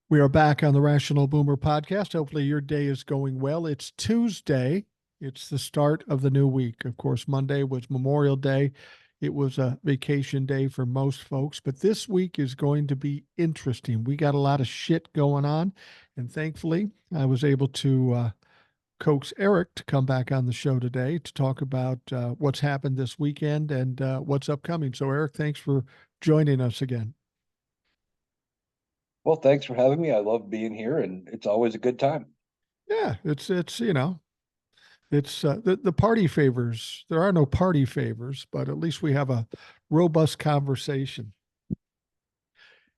We are back on the Rational Boomer podcast. Hopefully, your day is going well. It's Tuesday. It's the start of the new week. Of course, Monday was Memorial Day. It was a vacation day for most folks, but this week is going to be interesting. We got a lot of shit going on, and thankfully, I was able to coax Eric to come back on the show today to talk about what's happened this weekend and what's upcoming. So, Eric, thanks for joining us again. Well, thanks for having me. I love being here, and it's always a good time. Yeah, it's the party favors. There are no party favors, but at least we have a robust conversation.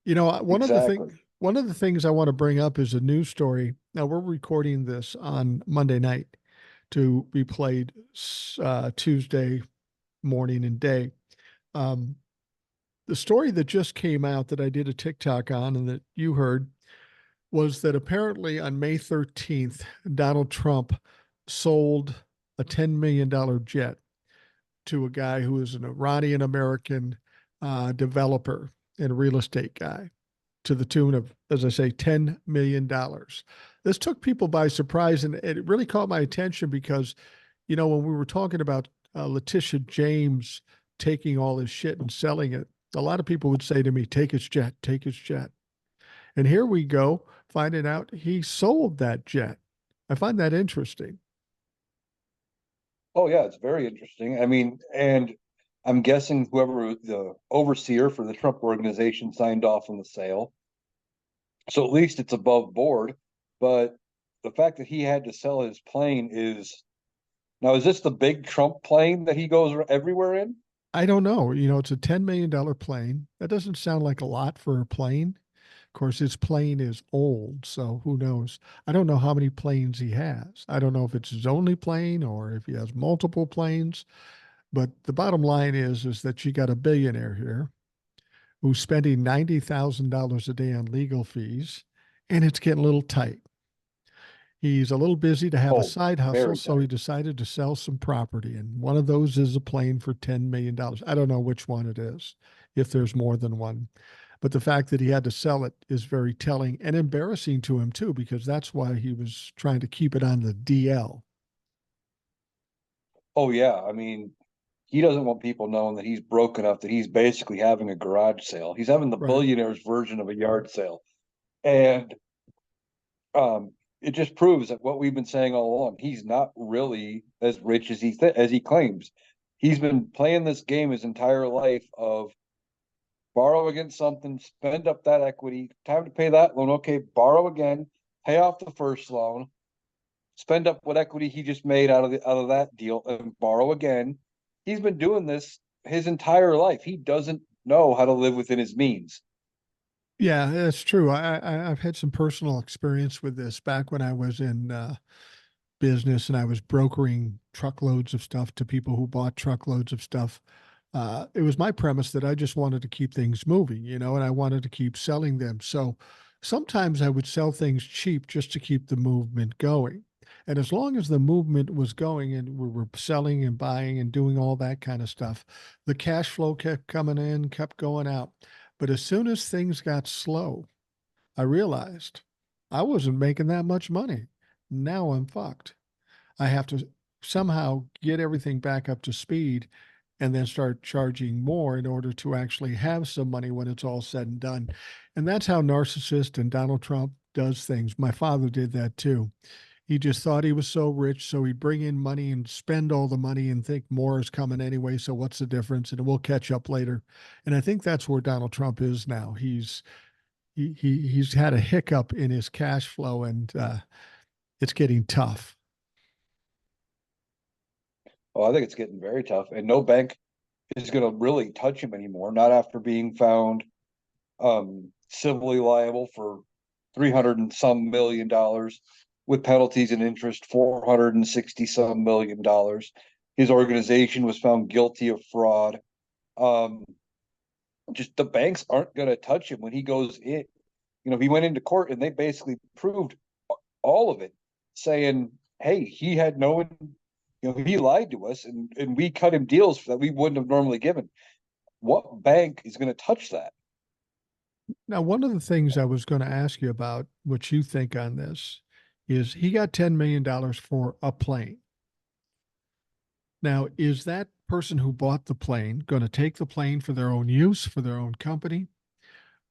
One of the Exactly. things I want to bring up is a news story. Now we're recording this on Monday night to be played Tuesday morning and day. Um, the story that just came out that I did a TikTok on and that you heard was that apparently on May 13th, Donald Trump sold a $10 million jet to a guy who is an Iranian American developer and real estate guy to the tune of, as I say, $10 million. This took people by surprise, and it really caught my attention because, when we were talking about Letitia James taking all his shit and selling it, a lot of people would say to me, take his jet, take his jet. And here we go, finding out he sold that jet. I find that interesting. Oh, yeah, it's very interesting. I mean, and I'm guessing whoever the overseer for the Trump organization signed off on the sale. So at least it's above board. But the fact that he had to sell his plane is now, is this the big Trump plane that he goes everywhere in? I don't know. It's a $10 million plane. That doesn't sound like a lot for a plane. Of course, his plane is old, so who knows? I don't know how many planes he has. I don't know if it's his only plane or if he has multiple planes. But the bottom line is that you got a billionaire here who's spending $90,000 a day on legal fees, and it's getting a little tight. He's a little busy to have a Oh, side hustle, very so he tight. decided to sell some property. And one of those is a plane for $10 million. I don't know which one it is, if there's more than one. But the fact that he had to sell it is very telling and embarrassing to him, too, because that's why he was trying to keep it on the DL. Oh, yeah. I mean, he doesn't want people knowing that he's broke enough that he's basically having a garage sale. He's having the Right. billionaire's version of a yard sale. And um, it just proves that what we've been saying all along, he's not really as rich as he claims. He's been playing this game his entire life of borrow against something, spend up that equity, time to pay that loan. Okay, borrow again, pay off the first loan, spend up what equity he just made out of that deal, and borrow again. He's been doing this his entire life. He doesn't know how to live within his means. Yeah, that's true. I've had some personal experience with this back when I was in business and I was brokering truckloads of stuff to people who bought truckloads of stuff. It was my premise that I just wanted to keep things moving, and I wanted to keep selling them. So sometimes I would sell things cheap just to keep the movement going. And as long as the movement was going and we were selling and buying and doing all that kind of stuff, the cash flow kept coming in, kept going out. But as soon as things got slow, I realized I wasn't making that much money. Now I'm fucked. I have to somehow get everything back up to speed and then start charging more in order to actually have some money when it's all said and done. And that's how narcissist and Donald Trump does things. My father did that too. He just thought he was so rich, so he'd bring in money and spend all the money and think more is coming anyway. So what's the difference? And we'll catch up later. And I think that's where Donald Trump is now. He's had a hiccup in his cash flow, and it's getting tough. Oh, I think it's getting very tough, and no bank is going to really touch him anymore. Not after being found civilly liable for 300 and some $1 million with penalties and interest, 460 some $1 million. His organization was found guilty of fraud. Um, just the banks aren't going to touch him when he goes in. He went into court and they basically proved all of it, saying, "Hey, he had no, he lied to us, and we cut him deals that we wouldn't have normally given." What bank is going to touch that? Now, one of the things I was going to ask you about, what you think on this, is he got $10 million for a plane. Now, is that person who bought the plane going to take the plane for their own use, for their own company?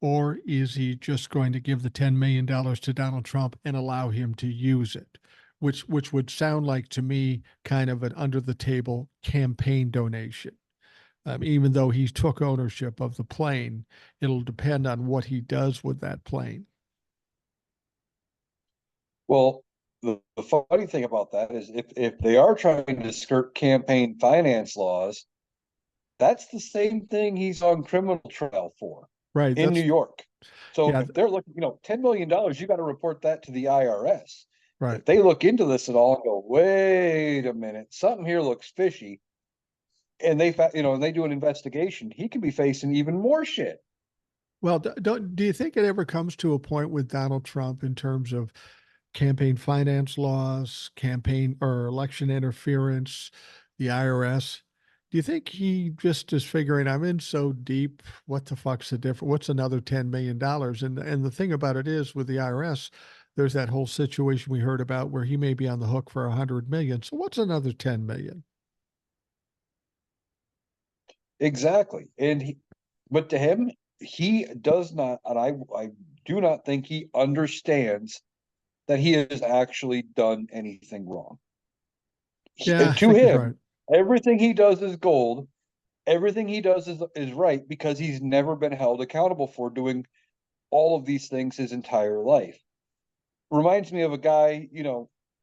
Or is he just going to give the $10 million to Donald Trump and allow him to use it? Which would sound like to me kind of an under the table campaign donation. Even though he took ownership of the plane, it'll depend on what he does with that plane. Well, the funny thing about that is if they are trying to skirt campaign finance laws, that's the same thing he's on criminal trial for Right. in New York. So Yeah, if they're looking, $10 million, you got to report that to the IRS. right. If they look into this at all and go, wait a minute, something here looks fishy, and and they do an investigation, he could be facing even more shit. Well, do you think it ever comes to a point with Donald Trump in terms of campaign finance laws, campaign or election interference, the IRS? Do you think he just is figuring I'm in so deep? What the fuck's the difference? What's another $10 million? And the thing about it is with the IRS, there's that whole situation we heard about where he may be on the hook for 100 million. So what's another 10 million? Exactly. But to him, he does not, and I do not think he understands that he has actually done anything wrong. Yeah, I To think he's right. him, everything he does is gold. Everything he does is right because he's never been held accountable for doing all of these things his entire life. Reminds me of a guy,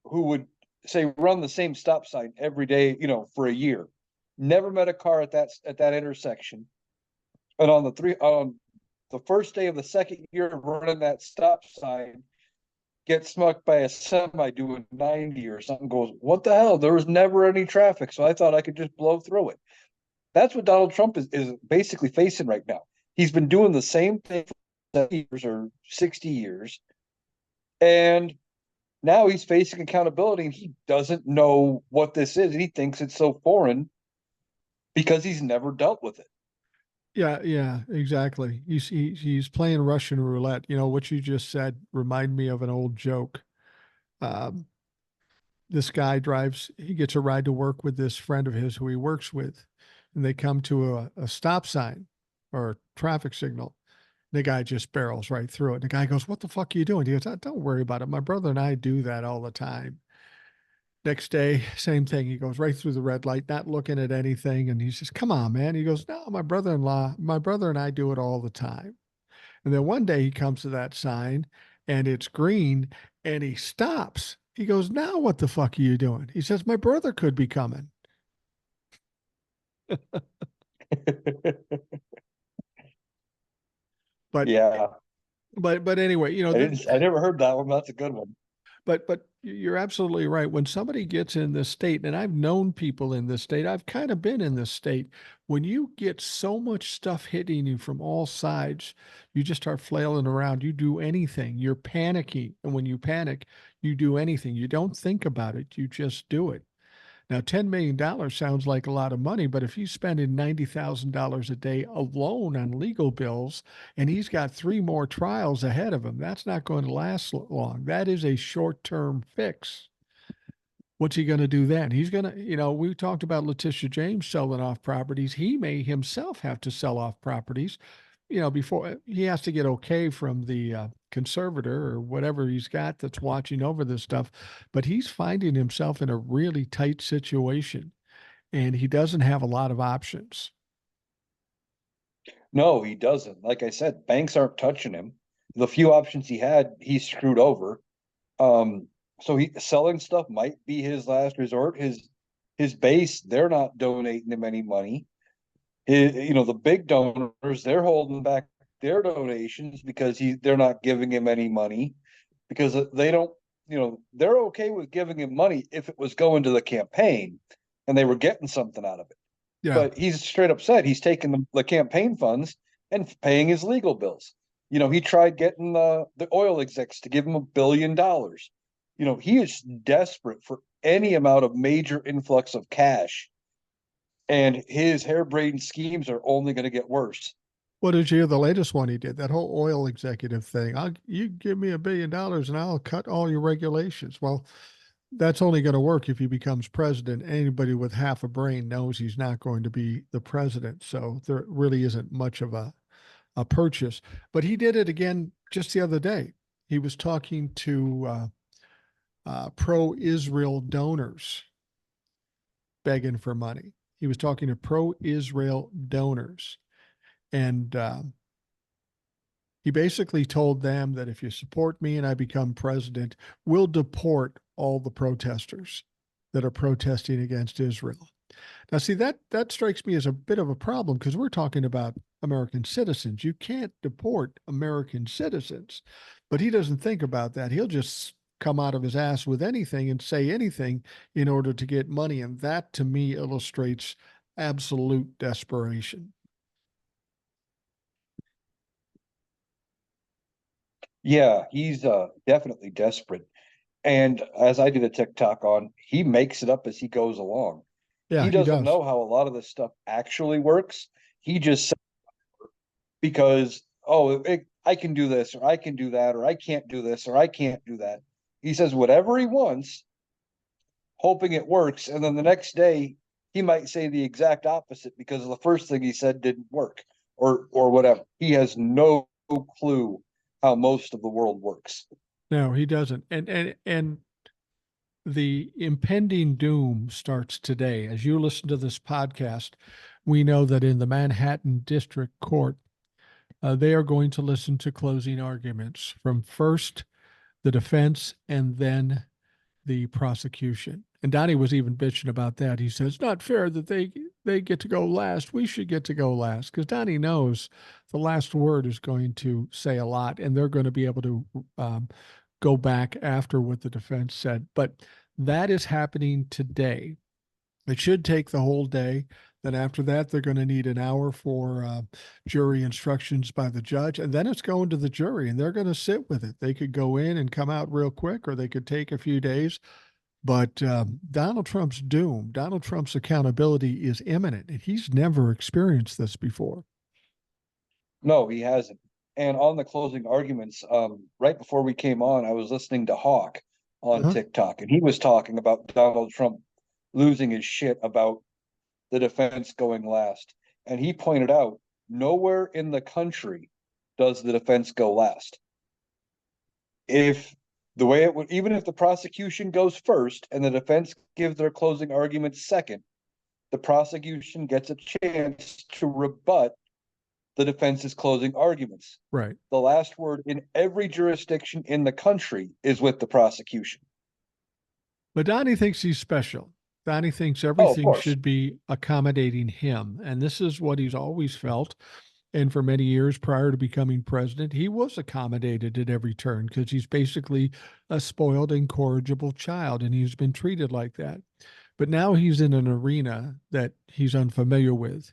who would say run the same stop sign every day, for a year. Never met a car at that intersection. And on the first day of the second year of running that stop sign, gets smucked by a semi doing 90 or something, goes, what the hell? There was never any traffic, so I thought I could just blow through it. That's what Donald Trump is basically facing right now. He's been doing the same thing for 70 years or 60 years, and now he's facing accountability and he doesn't know what this is. And he thinks it's so foreign because he's never dealt with it. Yeah, yeah, exactly. He's playing Russian roulette. You know what you just said remind me of an old joke. Um, this guy drives, he gets a ride to work with this friend of his who he works with, and they come to a stop sign or a traffic signal. The guy just barrels right through it. And the guy goes, "What the fuck are you doing?" He goes, "Don't worry about it. My brother and I do that all the time." Next day, same thing. He goes right through the red light, not looking at anything. And he says, "Come on, man." He goes, "No, my brother and I do it all the time." And then one day he comes to that sign and it's green and he stops. He goes, "Now what the fuck are you doing?" He says, "My brother could be coming." But Yeah, but anyway, I never heard that one. That's a good one. but you're absolutely right. When somebody gets in this state, and I've known people in this state, I've kind of been in this state. When you get so much stuff hitting you from all sides, you just start flailing around. You do anything. You're panicky, and when you panic, you do anything. You don't think about it. You just do it. Now, $10 million sounds like a lot of money, but if he's spending $90,000 a day alone on legal bills and he's got three more trials ahead of him, that's not going to last long. That is a short term fix. What's he going to do then? He's going to, we talked about Letitia James selling off properties. He may himself have to sell off properties, before he has to get okay from the conservator or whatever he's got that's watching over this stuff. But he's finding himself in a really tight situation and he doesn't have a lot of options. No, he doesn't. Like I said, banks aren't touching him. The few options he had, he screwed over. Um, so he selling stuff might be his last resort. His base, they're not donating him any money. The big donors, they're holding back their donations because they're not giving him any money because they don't, they're okay with giving him money if it was going to the campaign and they were getting something out of it. Yeah. But he's straight up said he's taking the campaign funds and paying his legal bills. He tried getting the oil execs to give him $1 billion. He is desperate for any amount of major influx of cash, and his harebrained schemes are only going to get worse. What did you hear the latest one he did? That whole oil executive thing. You give me $1 billion and I'll cut all your regulations. Well, that's only going to work if he becomes president. Anybody with half a brain knows he's not going to be the president. So there really isn't much of a purchase. But he did it again just the other day. He was talking to pro-Israel donors begging for money. He was talking to pro-Israel donors. And he basically told them that if you support me and I become president, we'll deport all the protesters that are protesting against Israel. Now, see, that strikes me as a bit of a problem because we're talking about American citizens. You can't deport American citizens, but he doesn't think about that. He'll just come out of his ass with anything and say anything in order to get money. And that, to me, illustrates absolute desperation. Yeah, he's definitely desperate. And as I did a TikTok on, he makes it up as he goes along. Yeah, He he doesn't does. know how a lot of this stuff actually works. He just said because, I can do this, or I can do that, or I can't do this, or I can't do that. He says whatever he wants, hoping it works. And then the next day, he might say the exact opposite because the first thing he said didn't work, or whatever. He has no clue how most of the world works. No, he doesn't. And the impending doom starts today. As you listen to this podcast, we know that in the Manhattan District Court, they are going to listen to closing arguments from first the defense and then the prosecution. And Donnie was even bitching about that. He says, it's not fair that they get to go last. We should get to go last because Donnie knows the last word is going to say a lot, and they're going to be able to go back after what the defense said. But that is happening today. It should take the whole day. Then after that, they're going to need an hour for jury instructions by the judge. And then it's going to the jury and they're going to sit with it. They could go in and come out real quick, or they could take a few days. But Donald Trump's doom, Donald Trump's accountability is imminent. And he's never experienced this before. No, he hasn't. And on the closing arguments, right before we came on, I was listening to Hawk on Uh-huh. TikTok, and he was talking about Donald Trump losing his shit about the defense going last. And he pointed out nowhere in the country does the defense go last. If the way it would, even if the prosecution goes first and the defense gives their closing arguments second, the prosecution gets a chance to rebut the defense's closing arguments. Right. The last word in every jurisdiction in the country is with the prosecution. But Donnie thinks he's special. Donnie thinks Oh, of everything course. should be accommodating him. And this is what he's always felt. And for many years prior to becoming president, he was accommodated at every turn because he's basically a spoiled, incorrigible child, and he's been treated like that. But now he's in an arena that he's unfamiliar with.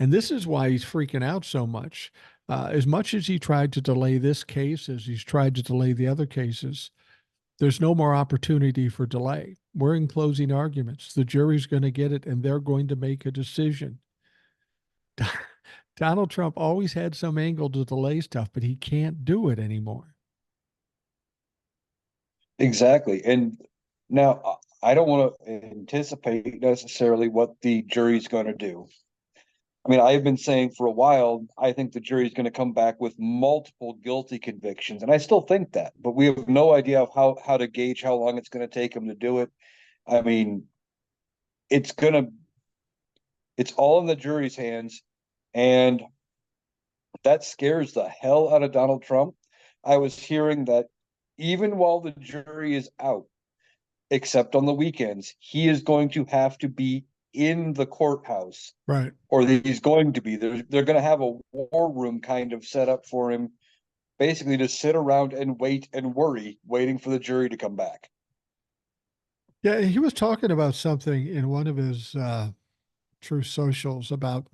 And this is why he's freaking out so much. As much as he tried to delay this case, as he's tried to delay the other cases, there's no more opportunity for delay. We're in closing arguments. The jury's going to get it and they're going to make a decision. Donald Trump always had some angle to delay stuff, but he can't do it anymore. Exactly. And now I don't want to anticipate necessarily what the jury's going to do. I mean, I've been saying for a while, I think the jury's going to come back with multiple guilty convictions. And I still think that, but we have no idea of how to gauge how long it's going to take them to do it. I mean, it's going to, it's all in the jury's hands. And that scares the hell out of Donald Trump. I was hearing that even while the jury is out, except on the weekends, he is going to have to be in the courthouse, Right. or he's going to be. They're going to have a war room kind of set up for him, basically to sit around and wait and worry, waiting for the jury to come back. Yeah, he was talking about something in one of his true socials about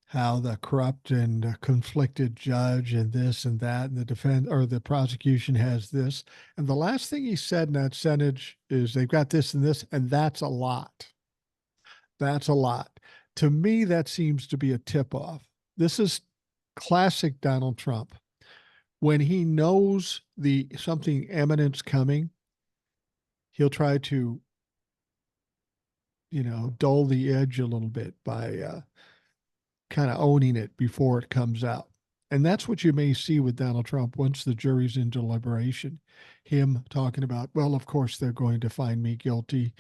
how the corrupt and conflicted judge and this and that, and the defense or the prosecution has this. And the last thing he said in that sentence is they've got this and this, and that's a lot. That's a lot. To me, that seems to be a tip off. This is classic Donald Trump. When he knows the something eminent's coming, he'll try to, dull the edge a little bit by kind of owning it before it comes out. And that's what you may see with Donald Trump once the jury's in deliberation. Him talking about, well, of course they're going to find me guilty,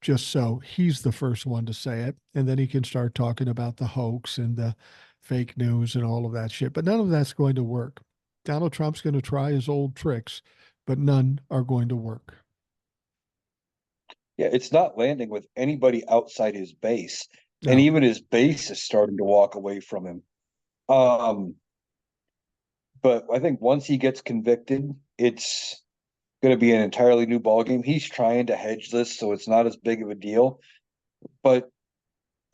just so he's the first one to say it. And then he can start talking about the hoax and the fake news and all of that shit. But none of that's going to work. Donald Trump's going to try his old tricks, but none are going to work. Yeah, it's not landing with anybody outside his base. And No. even his base is starting to walk away from him. Um, but I think once he gets convicted, it's going to be an entirely new ballgame. He's trying to hedge this so it's not as big of a deal. But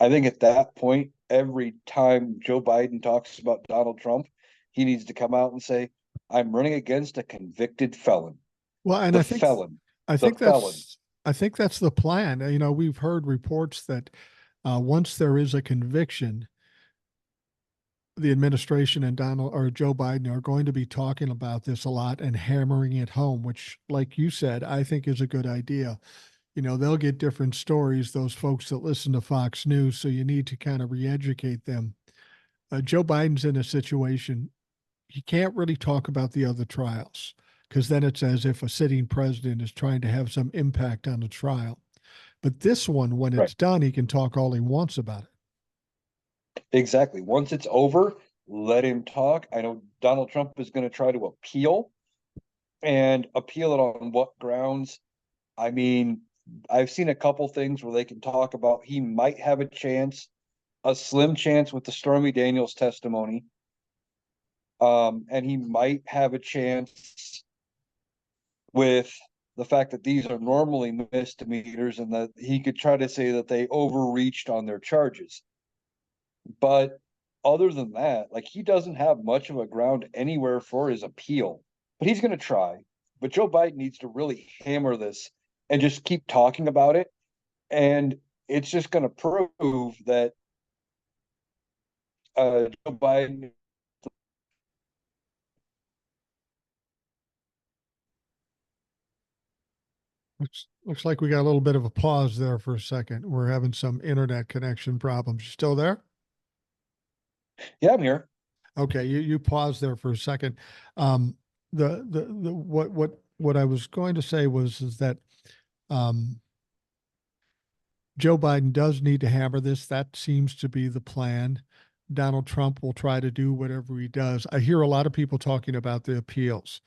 I think at that point, every time Joe Biden talks about Donald Trump, he needs to come out and say, I'm running against a convicted felon. Well, and The felon. I The think felon. that's the plan. We've heard reports that once there is a conviction, the administration and Donald or Joe Biden are going to be talking about this a lot and hammering it home, which, like you said, I think is a good idea. They'll get different stories, those folks that listen to Fox News, so you need to kind of re-educate them. Joe Biden's in a situation, he can't really talk about the other trials because then it's as if a sitting president is trying to have some impact on the trial. But this one, when Right. it's done, he can talk all he wants about it. Exactly. Once it's over, let him talk. I know Donald Trump is going to try to appeal and appeal it on what grounds. I mean, I've seen a couple things where they can talk about he might have a chance, a slim chance with the Stormy Daniels testimony. And he might have a chance with the fact that these are normally misdemeanors and that he could try to say that they overreached on their charges. But other than that, like he doesn't have much of a ground anywhere for his appeal, but he's going to try. But Joe Biden needs to really hammer this and just keep talking about it. And it's just going to prove that Joe Biden. Looks like we got a little bit of a pause there for a second. We're having some internet connection problems. You still there? Yeah, I'm here. Okay, you paused there for a second. Um, the what I was going to say was is that um, Joe Biden does need to hammer this. That seems to be the plan. Donald Trump will try to do whatever he does. I hear a lot of people talking about the appeals.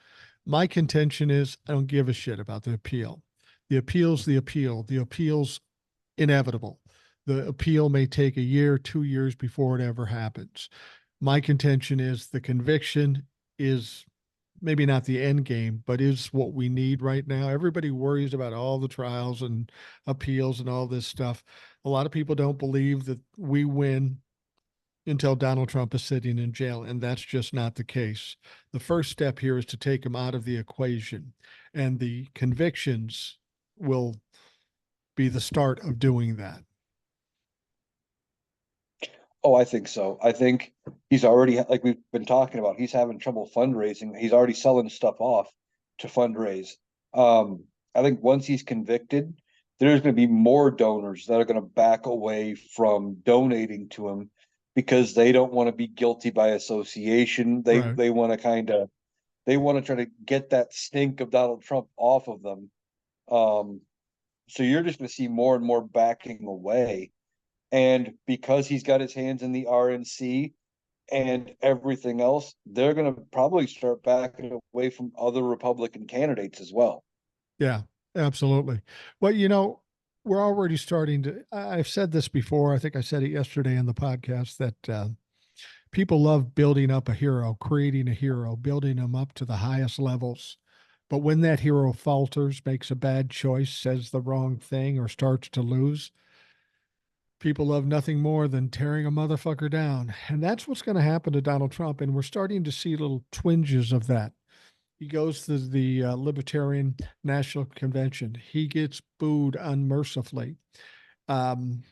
My contention is I don't give a shit about the appeal. The appeal's the appeal. The appeal's inevitable. The appeal may take a year, 2 years before it ever happens. My contention is the conviction is maybe not the end game, but is what we need right now. Everybody worries about all the trials and appeals and all this stuff. A lot of people don't believe that we win until Donald Trump is sitting in jail, and that's just not the case. The first step here is to take him out of the equation, and the convictions will be the start of doing that. Oh, I think so. I think he's already, like we've been talking about, he's having trouble fundraising. He's already selling stuff off to fundraise. I think once he's convicted, there's going to be more donors that are going to back away from donating to him because they don't want to be guilty by association. They Right. they want to they want to try to get that stink of Donald Trump off of them. Um, so you're just going to see more and more backing away. And because he's got his hands in the RNC and everything else, they're going to probably start backing away from other Republican candidates as well. Yeah, absolutely. Well, we're already starting to. I've said this before. I think I said it yesterday in the podcast that people love building up a hero, creating a hero, building them up to the highest levels. But when that hero falters, makes a bad choice, says the wrong thing, or starts to lose, people love nothing more than tearing a motherfucker down. And that's what's going to happen to Donald Trump. And we're starting to see little twinges of that. He goes to the Libertarian National Convention. He gets booed unmercifully. Um,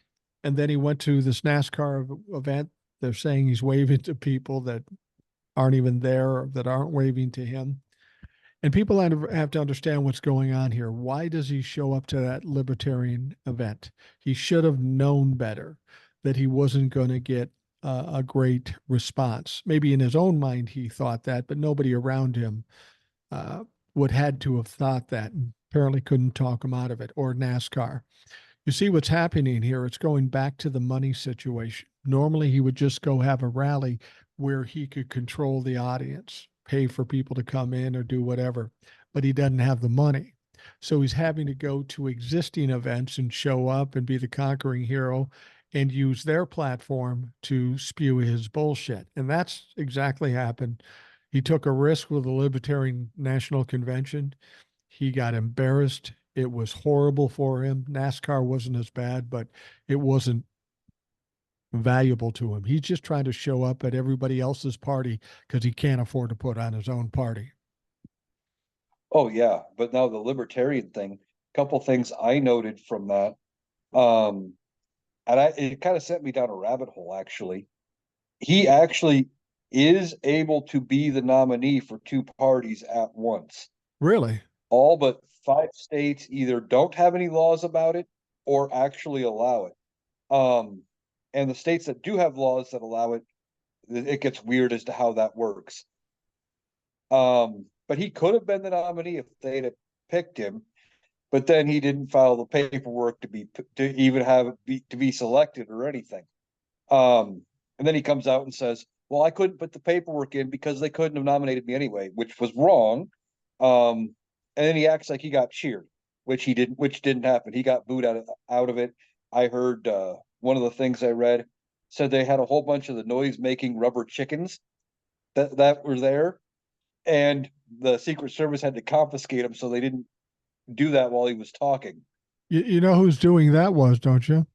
and then he went to this NASCAR event. They're saying he's waving to people that aren't even there, that aren't waving to him. And people have to understand what's going on here. Why does he show up to that libertarian event? He should have known better that he wasn't going to get a great response. Maybe in his own mind he thought that, but nobody around him uh, would had to have thought that, and apparently couldn't talk him out of it. Or NASCAR. You see what's happening here? It's going back to the money situation. Normally, he would just go have a rally where he could control the audience, pay for people to come in or do whatever, but he doesn't have the money. So he's having to go to existing events and show up and be the conquering hero and use their platform to spew his bullshit. And that's exactly happened. He took a risk with the Libertarian National Convention. He got embarrassed. It was horrible for him. NASCAR wasn't as bad, but it wasn't valuable to him. He's just trying to show up at everybody else's party because he can't afford to put on his own party. Oh yeah, but now the libertarian thing, couple things I noted from that. Um, and it kind of sent me down a rabbit hole actually. He actually is able to be the nominee for two parties at once. Really? All but 5 states either don't have any laws about it or actually allow it. Um, and the states that do have laws that allow it, it gets weird as to how that works. But he could have been the nominee if they'd have picked him, but then he didn't file the paperwork to even have it be selected or anything. And then he comes out and says, "Well, I couldn't put the paperwork in because they couldn't have nominated me anyway," which was wrong. And then he acts like he got cheered, which didn't happen. He got booed out of it. I heard one of the things I read said they had a whole bunch of the noise making rubber chickens that were there, and the Secret Service had to confiscate them so they didn't do that while he was talking. You know who's doing that was, don't you?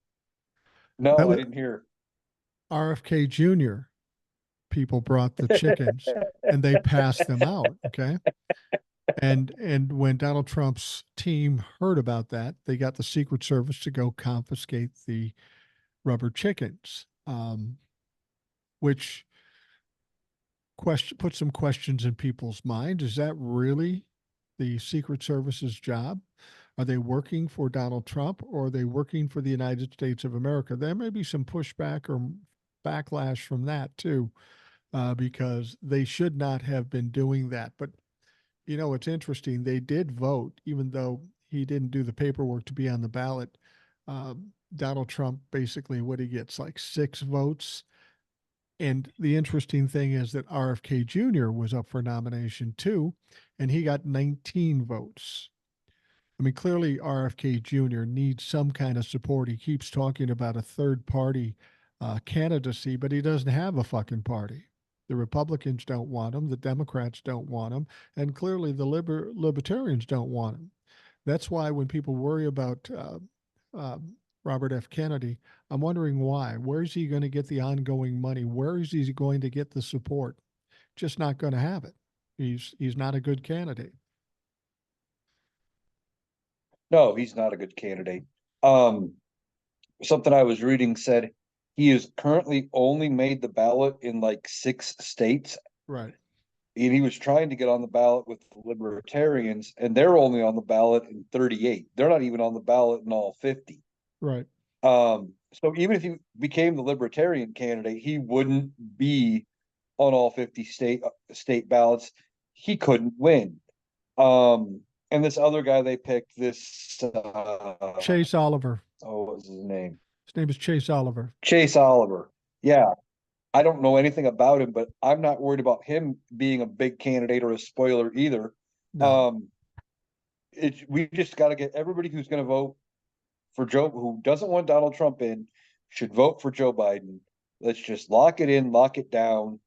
That No, I was didn't hear. RFK Jr. People brought the chickens and they passed them out. Okay. And when Donald Trump's team heard about that, they got the Secret Service to go confiscate the rubber chickens, which put some questions in people's minds. Is that really the Secret Service's job? Are they working for Donald Trump or are they working for the United States of America? There may be some pushback or backlash from that too, because they should not have been doing that. But you know, it's interesting. They did vote, even though he didn't do the paperwork to be on the ballot. Donald Trump basically, what he gets, like 6 votes. And the interesting thing is that RFK Jr. was up for nomination too, and he got 19 votes. I mean, clearly RFK Jr. needs some kind of support. He keeps talking about a third party candidacy, but he doesn't have a fucking party. The Republicans don't want him. The Democrats don't want him. And clearly the libertarians don't want him. That's why when people worry about uh, Robert F. Kennedy, I'm wondering why. Where is he going to get the ongoing money? Where is he going to get the support? Just not going to have it. He's not a good candidate. No, he's not a good candidate. Um, Something I was reading said he is currently only made the ballot in like 6 states, Right. and he was trying to get on the ballot with the libertarians, and they're only on the ballot in 38. They're not even on the ballot in all 50. Right. So even if he became the libertarian candidate, he wouldn't be on all 50 state ballots. He couldn't win. And this other guy they picked, this Chase Oliver. oh, what was his name? His name is Chase Oliver. Chase Oliver. Yeah, I don't know anything about him, but I'm not worried about him being a big candidate or a spoiler either. No. Um, we just got to get everybody who's going to vote for Joe, who doesn't want Donald Trump in, should vote for Joe Biden. Let's just lock it in, lock it down,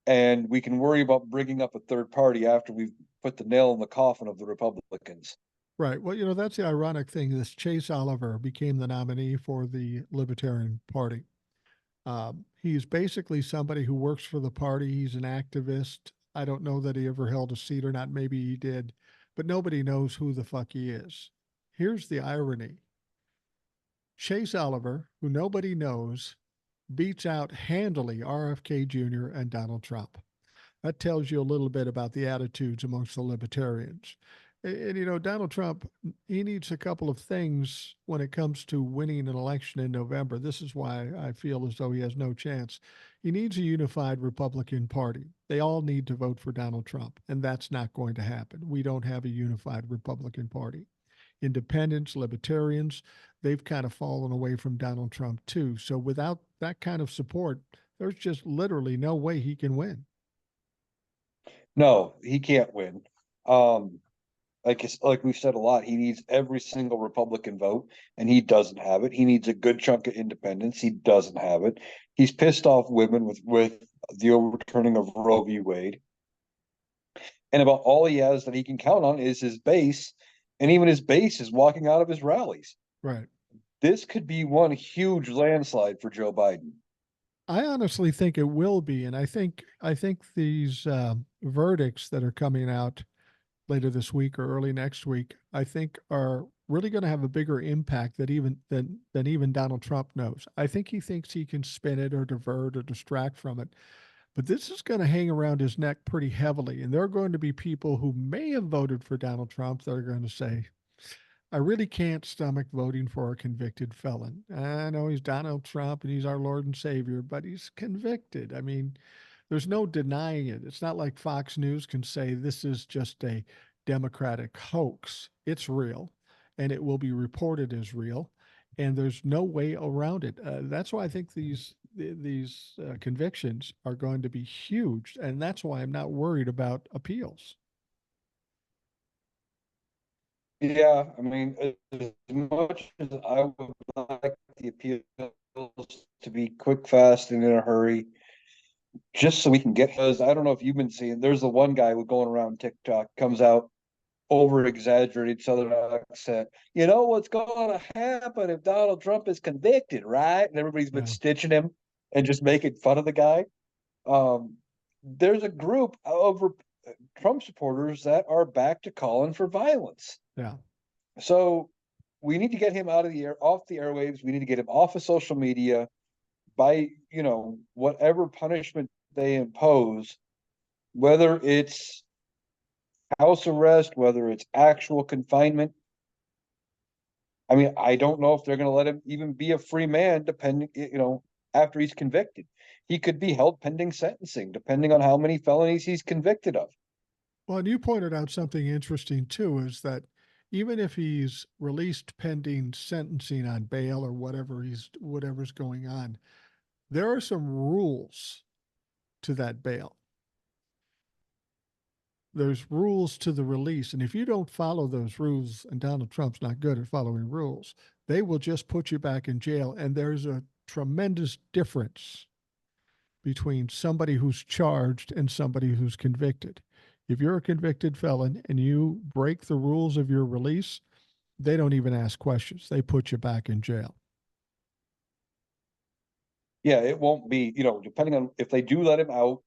and we can worry about bringing up a third party after we've put the nail in the coffin of the Republicans. Right. Well, you know, that's the ironic thing. This Chase Oliver became the nominee for the Libertarian Party. He's basically somebody who works for the party. He's an activist. I don't know that he ever held a seat or not. Maybe he did, but nobody knows who the fuck he is. Here's the irony. Chase Oliver, who nobody knows, beats out handily RFK Jr. and Donald Trump. That tells you a little bit about the attitudes amongst the libertarians. And, you know, Donald Trump, he needs a couple of things when it comes to winning an election in November. This is why I feel as though he has no chance. He needs a unified Republican Party. They all need to vote for Donald Trump, and that's not going to happen. We don't have a unified Republican Party. Independents, libertarians, they've kind of fallen away from Donald Trump too. So without that kind of support, there's just literally no way he can win. No, he can't win. Um, like we've said a lot, he needs every single Republican vote, and he doesn't have it. He needs a good chunk of independents. He doesn't have it. He's pissed off women with the overturning of Roe v. Wade, and about all he has that he can count on is his base, and even his base is walking out of his rallies. Right. This could be one huge landslide for Joe Biden. I honestly think it will be, and I think these verdicts that are coming out later this week or early next week, I think are really going to have a bigger impact than even Donald Trump knows. I think he thinks he can spin it or divert or distract from it, but this is going to hang around his neck pretty heavily. And there are going to be people who may have voted for Donald Trump that are going to say, I really can't stomach voting for a convicted felon. I know he's Donald Trump and he's our Lord and Savior, but he's convicted. I mean, there's no denying it. It's not like Fox News can say this is just a Democratic hoax. It's real and it will be reported as real. And there's no way around it. That's why I think these convictions are going to be huge, and that's why I'm not worried about appeals. Yeah, I mean, as much as I would like the appeals to be quick, fast, and in a hurry, just so we can get those. I don't know if you've been seeing. There's the one guy going around TikTok comes out over exaggerated Southern accent. You know what's going to happen if Donald Trump is convicted, right? And everybody's been Yeah. stitching him and just making fun of the guy. Um, there's a group of Trump supporters that are back to calling for violence. Yeah. So we need to get him out of the air, off the airwaves. We need to get him off of social media by, whatever punishment they impose, whether it's house arrest, whether it's actual confinement. I mean, I don't know if they're going to let him even be a free man, depending, after he's convicted. He could be held pending sentencing, depending on how many felonies he's convicted of. Well, and you pointed out something interesting too, is that even if he's released pending sentencing on bail or whatever's going on, there are some rules to that bail. There's rules to the release, and if you don't follow those rules, and Donald Trump's not good at following rules, they will just put you back in jail. And there's a tremendous difference between somebody who's charged and somebody who's convicted. If you're a convicted felon and you break the rules of your release, they don't even ask questions. They put you back in jail. Yeah, it won't be, depending on if they do let him out.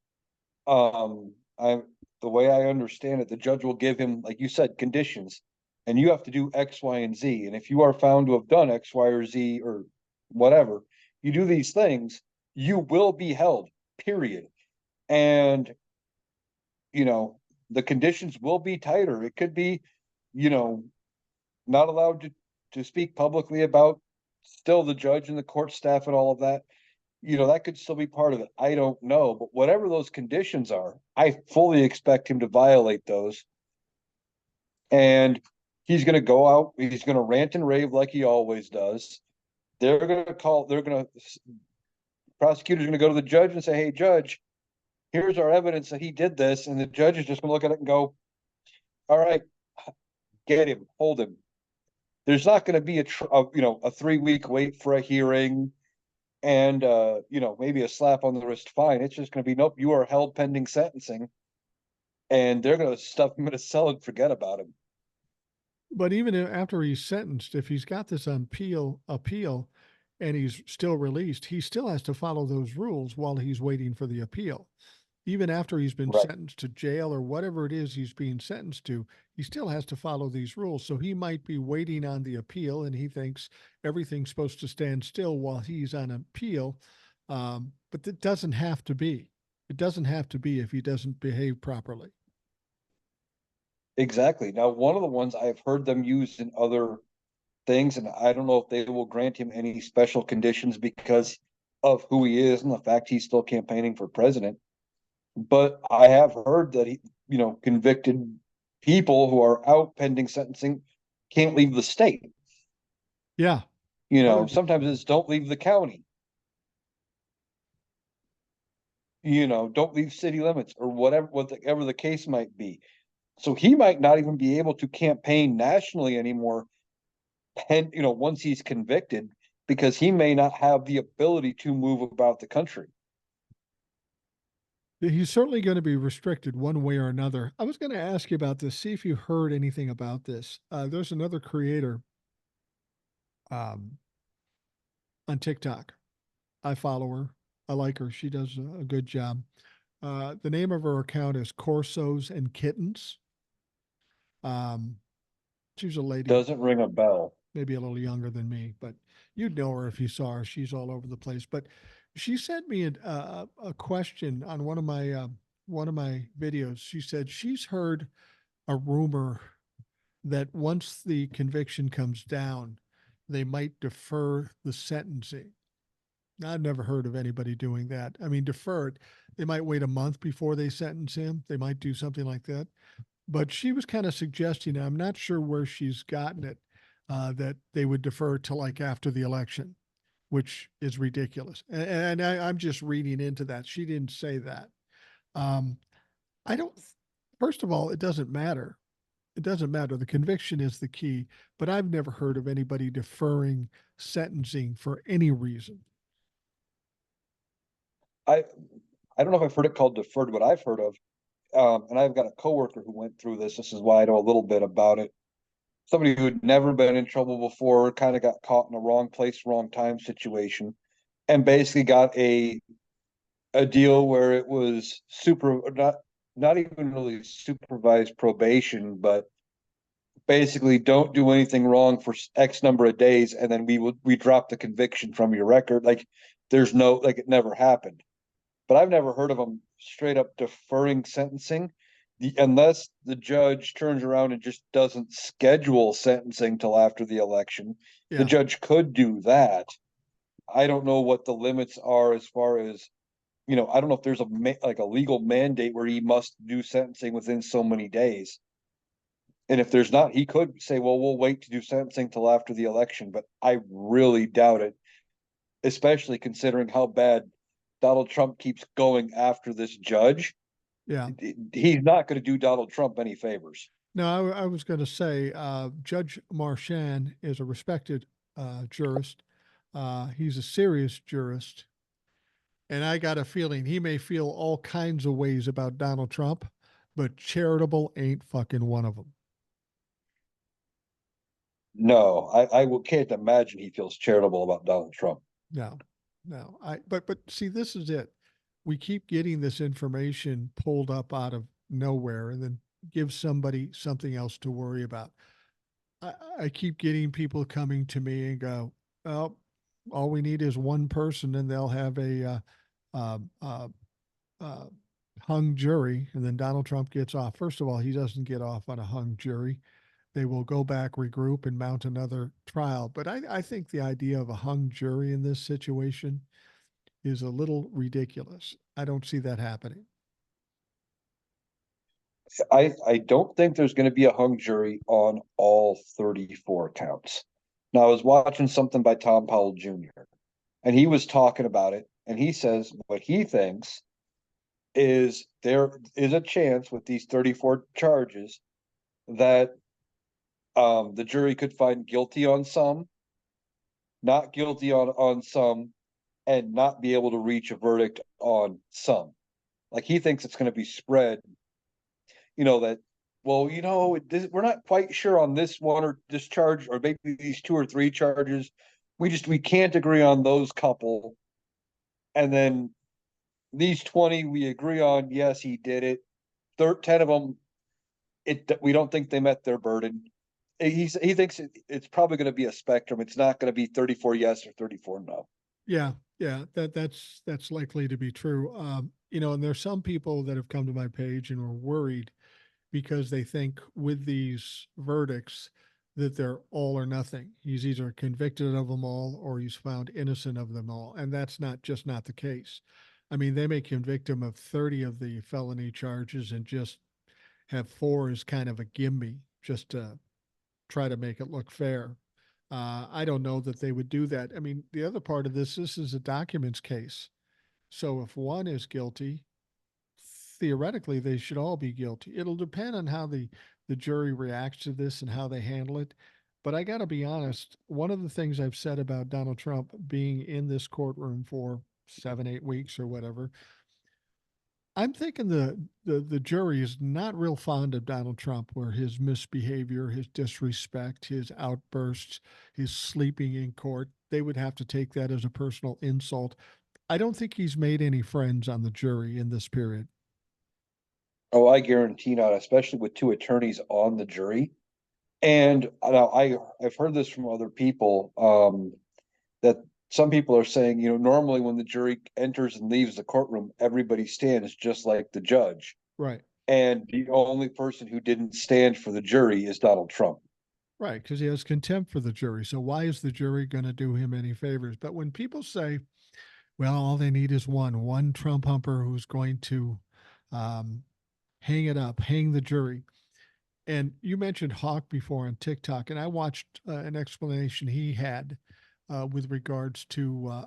I the way I understand it, the judge will give him, like you said, conditions, and you have to do X, Y, and Z. And if you are found to have done X, Y, or Z, or whatever, you do these things, you will be held. Period. And you know the conditions will be tighter. It could be, you know, not allowed to speak publicly about still the judge and the court staff and all of that. That could still be part of it. I don't know. But whatever those conditions are, I fully expect him to violate those. And he's going to go out, he's going to rant and rave like he always does. Prosecutor's going to go to the judge and say, hey, judge, here's our evidence that he did this. And the judge is just going to look at it and go, all right, get him, hold him. There's not going to be a 3-week wait for a hearing and maybe a slap on the wrist fine. It's just going to be, nope, you are held pending sentencing, and they're going to stuff him in a cell and forget about him. But even after he's sentenced, if he's got this appeal and he's still released, he still has to follow those rules while he's waiting for the appeal. Even after he's been Right. sentenced to jail or whatever it is he's being sentenced to, he still has to follow these rules. So he might be waiting on the appeal and he thinks everything's supposed to stand still while he's on appeal. But it doesn't have to be. It doesn't have to be if he doesn't behave properly. Exactly. Now, one of the ones I've heard them use in other things, and I don't know if they will grant him any special conditions because of who he is and the fact he's still campaigning for president. But I have heard that convicted people who are out pending sentencing can't leave the state. Yeah, that would be, Sometimes it's don't leave the county, don't leave city limits or whatever the case might be. So he might not even be able to campaign nationally anymore, once he's convicted, because he may not have the ability to move about the country. he's certainly going to be restricted one way or another. I was going to ask you about this, see if you heard anything about this. There's another creator um, on TikTok. I follow her. I like her. She does a good job. The name of her account is Corsos and Kittens. Um, she's a lady, Doesn't ring a bell. maybe a little younger than me, but you'd know her if you saw her. She's all over the place. But she sent me a question on one of my videos. She said she's heard a rumor that once the conviction comes down, they might defer the sentencing. Now, I've never heard of anybody doing that. I mean, deferred. They might wait a month before they sentence him. They might do something like that. But she was kind of suggesting, I'm not sure where she's gotten it, that they would defer to like after the election, which is ridiculous. And I'm just reading into that. She didn't say that. Um, I don't, first of all, it doesn't matter. It doesn't matter. The conviction is the key, but I've never heard of anybody deferring sentencing for any reason. I I don't know if I've heard it called deferred, but I've heard of, and I've got a coworker who went through this. This is why I know a little bit about it. Somebody who had never been in trouble before, kind of got caught in a wrong place, wrong time situation, and basically got a deal where it was not even really supervised probation, but basically don't do anything wrong for X number of days, and then we drop the conviction from your record. Like there's no like it never happened. But I've never heard of them straight up deferring sentencing, unless the judge turns around and just doesn't schedule sentencing till after the election. The Yeah. judge could do that. I don't know what the limits are as far as, I don't know if there's like a legal mandate where he must do sentencing within so many days. And if there's not, he could say, well, we'll wait to do sentencing till after the election. But I really doubt it, especially considering how bad Donald Trump keeps going after this judge. Yeah. He's not going to do Donald Trump any favors. No, I was going to say Judge Marchand is a respected jurist. He's a serious jurist. And I got a feeling he may feel all kinds of ways about Donald Trump, but charitable ain't fucking one of them. No, I can't imagine he feels charitable about Donald Trump. No, no. But see, this is it. We keep getting this information pulled up out of nowhere and then give somebody something else to worry about. I keep getting people coming to me and go, well, all we need is one person and they'll have a uh, uh, uh, hung jury. And then Donald Trump gets off. First of all, he doesn't get off on a hung jury. They will go back, regroup, and mount another trial. But I think the idea of a hung jury in this situation is a little ridiculous. I don't see that happening. I don't think there's going to be a hung jury on all 34 counts. Now, I was watching something by Tom Powell Jr., and he was talking about it, and he says what he thinks is there is a chance with these 34 charges that the jury could find guilty on some, not guilty on some, and not be able to reach a verdict on some. Like he thinks it's going to be spread, that, well, we're not quite sure on this one or this charge, or maybe these two or three charges. We can't agree on those couple. And then these 20 we agree on, yes, he did it. 10 of them, we don't think they met their burden. He thinks it's probably going to be a spectrum. It's not going to be 34 yes or 34 no. Yeah, yeah, that's likely to be true. And there's some people that have come to my page and are worried because they think with these verdicts that they're all or nothing. He's either convicted of them all or he's found innocent of them all. And that's not the case. I mean, they may convict him of 30 of the felony charges and just have four as kind of a gimme, just to try to make it look fair. I don't know that they would do that. I mean, the other part of this is a documents case. So if one is guilty, theoretically they should all be guilty. It'll depend on how the jury reacts to this and how they handle it. But I got to be honest, one of the things I've said about Donald Trump being in this courtroom for 7, 8 weeks or whatever, I'm thinking the jury is not real fond of Donald Trump, where his misbehavior, his disrespect, his outbursts, his sleeping in court, they would have to take that as a personal insult. I don't think he's made any friends on the jury in this period. Oh, I guarantee not, especially with two attorneys on the jury. And now I've heard this from other people, that some people are saying, normally when the jury enters and leaves the courtroom, everybody stands just like the judge. Right. And the only person who didn't stand for the jury is Donald Trump. Right, because he has contempt for the jury. So why is the jury going to do him any favors? But when people say, well, all they need is one Trump humper who's going to um, hang it up, hang the jury. And you mentioned Hawk before on TikTok, and I watched an explanation he had with regards to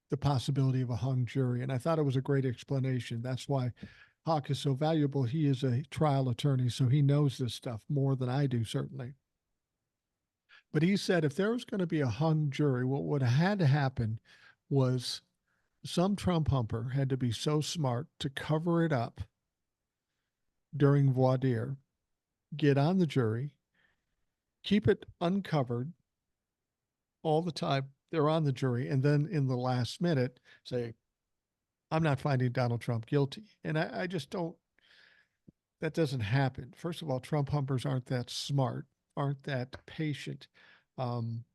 the possibility of a hung jury. And I thought it was a great explanation. That's why Hawk is so valuable. He is a trial attorney, so he knows this stuff more than I do, certainly. But he said if there was going to be a hung jury, what would have had to happen was some Trump humper had to be so smart to cover it up during voir dire, get on the jury, keep it uncovered all the time they're on the jury, and then in the last minute say, I'm not finding Donald Trump guilty. And I just don't, that doesn't happen. First of all, Trump humpers aren't that smart, aren't that patient. Um,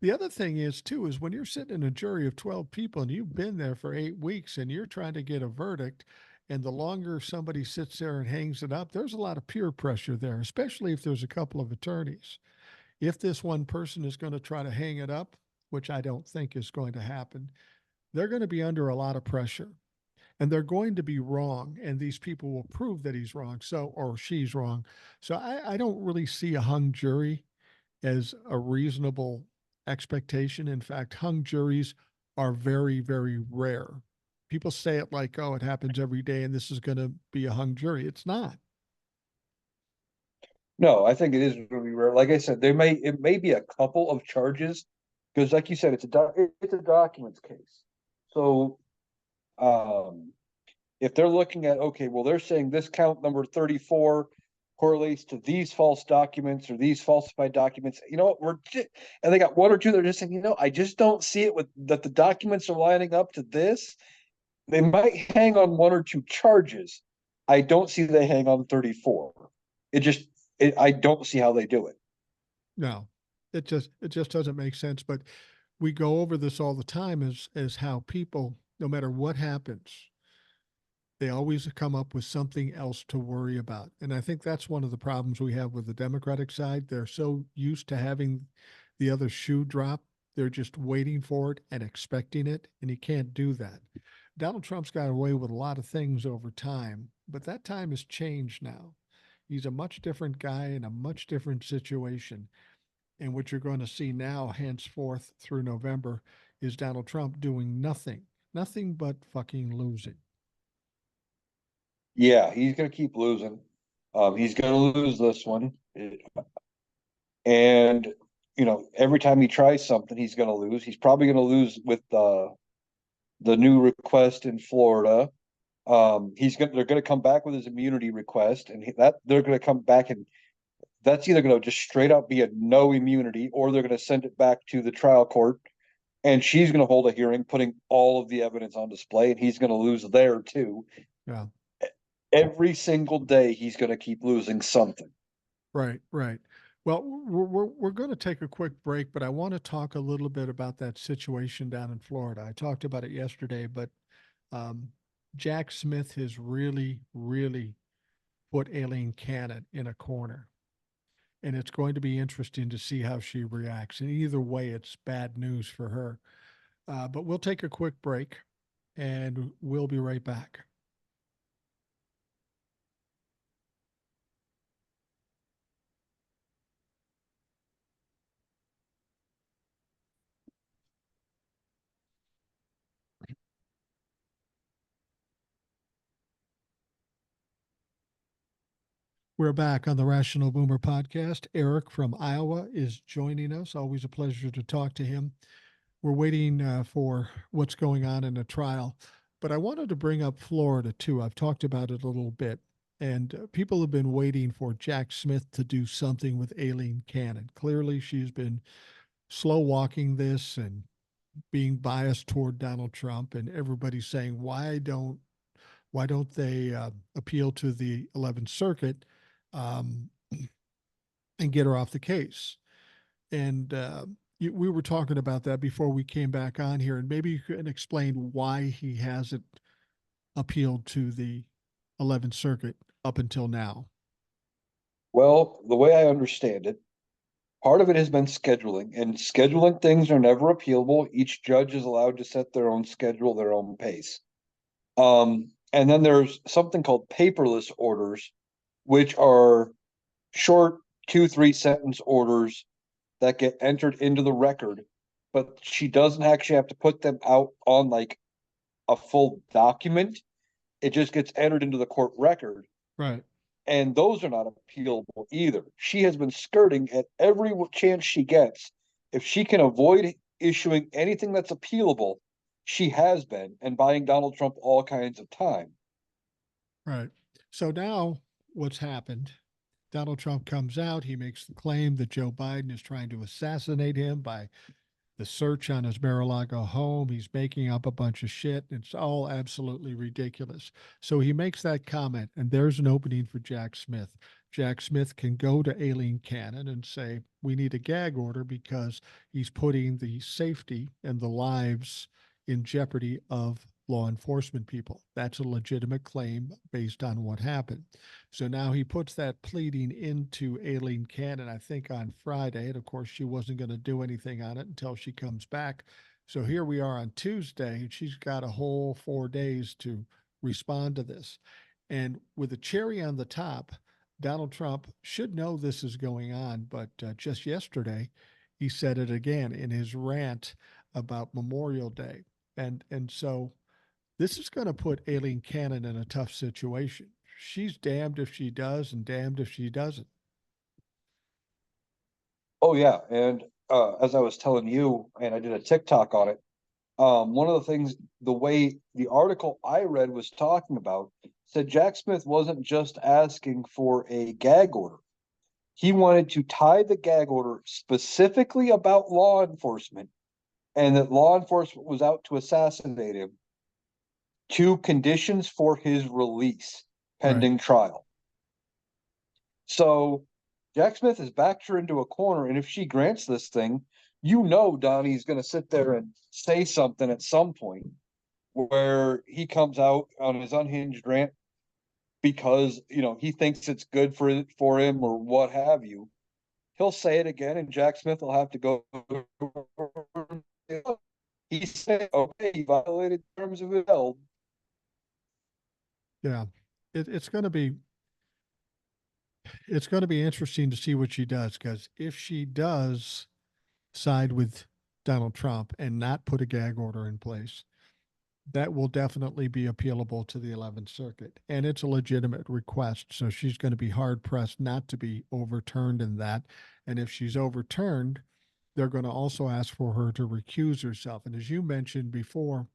The other thing is too is when you're sitting in a jury of 12 people and you've been there for 8 weeks and you're trying to get a verdict, and the longer somebody sits there and hangs it up, there's a lot of peer pressure there, especially if there's a couple of attorneys. If this one person is going to try to hang it up, which I don't think is going to happen, they're going to be under a lot of pressure and they're going to be wrong. And these people will prove that he's wrong. So, or she's wrong. So I don't really see a hung jury as a reasonable expectation. In fact, hung juries are very, very rare. People say it like, oh, it happens every day and this is going to be a hung jury. It's not. No, I think it is really rare. Like I said, it may be a couple of charges because, like you said, it's a documents case. So, um, if they're looking at, okay, well, they're saying this count number 34 correlates to these false documents or these falsified documents. You know what? And they got one or two that are just saying, I just don't see it with that the documents are lining up to this. They might hang on one or two charges. I don't see they hang on 34. It just, I don't see how they do it. No, it just doesn't make sense. But we go over this all the time as how people, no matter what happens, they always come up with something else to worry about. And I think that's one of the problems we have with the Democratic side. They're so used to having the other shoe drop. They're just waiting for it and expecting it. And you can't do that. Donald Trump's got away with a lot of things over time, but that time has changed now. He's a much different guy in a much different situation. And what you're going to see now, henceforth through November, is Donald Trump doing nothing but fucking losing. Yeah, he's going to keep losing. He's going to lose this one. And, every time he tries something, he's going to lose. He's probably going to lose with the new request in Florida. They're going to come back with his immunity request, and they're going to come back, and that's either going to just straight up be a no immunity, or they're going to send it back to the trial court, and she's going to hold a hearing, putting all of the evidence on display, and he's going to lose there too. Yeah. Every single day, he's going to keep losing something. Right, right. Well, we're going to take a quick break, but I want to talk a little bit about that situation down in Florida. I talked about it yesterday, but um, Jack Smith has really, really put Aileen Cannon in a corner. And it's going to be interesting to see how she reacts. And either way, it's bad news for her. But we'll take a quick break and we'll be right back. We're back on the Rational Boomer podcast. Eric from Iowa is joining us. Always a pleasure to talk to him. We're waiting for what's going on in the trial, but I wanted to bring up Florida too. I've talked about it a little bit, and people have been waiting for Jack Smith to do something with Aileen Cannon. Clearly, she's been slow walking this and being biased toward Donald Trump, and everybody's saying, why don't they appeal to the 11th Circuit um, and get her off the case? And we were talking about that before we came back on here, and maybe you can explain why he hasn't appealed to the 11th Circuit up until now. Well, the way I understand it, part of it has been scheduling, and scheduling things are never appealable. Each judge is allowed to set their own schedule, their own pace. And then there's something called paperless orders, which are short 2, 3 sentence orders that get entered into the record, but she doesn't actually have to put them out on like a full document. It just gets entered into the court record. Right. And those are not appealable either. She has been skirting at every chance she gets. If she can avoid issuing anything that's appealable, she has been, and buying Donald Trump all kinds of time. Right. So now what's happened? Donald Trump comes out. He makes the claim that Joe Biden is trying to assassinate him by the search on his Mar-a-Lago home. He's making up a bunch of shit. It's all absolutely ridiculous. So he makes that comment, and there's an opening for Jack Smith. Jack Smith can go to Aileen Cannon and say, we need a gag order because he's putting the safety and the lives in jeopardy of law enforcement people. That's a legitimate claim based on what happened. So now he puts that pleading into Aileen Cannon, I think on Friday. And of course, she wasn't going to do anything on it until she comes back. So here we are on Tuesday, and she's got a whole 4 days to respond to this. And with a cherry on the top, Donald Trump should know this is going on, but just yesterday, he said it again in his rant about Memorial Day. And so this is going to put Aileen Cannon in a tough situation. She's damned if she does and damned if she doesn't. Oh yeah, and as I was telling you, and I did a TikTok on it. One of the things, the way the article I read was talking about, said Jack Smith wasn't just asking for a gag order. He wanted to tie the gag order specifically about law enforcement, and that law enforcement was out to assassinate him, to conditions for his release Right. pending trial. So Jack Smith has backed her into a corner, and if she grants this thing, Donnie's going to sit there and say something at some point where he comes out on his unhinged rant because he thinks it's good for him or what have you. He'll say it again, and Jack Smith will have to go. He said, "Okay, he violated terms of his held." Yeah. It's going to be interesting to see what she does, because if she does side with Donald Trump and not put a gag order in place, that will definitely be appealable to the 11th Circuit. And it's a legitimate request. So she's going to be hard pressed not to be overturned in that. And if she's overturned, they're going to also ask for her to recuse herself. And as you mentioned before,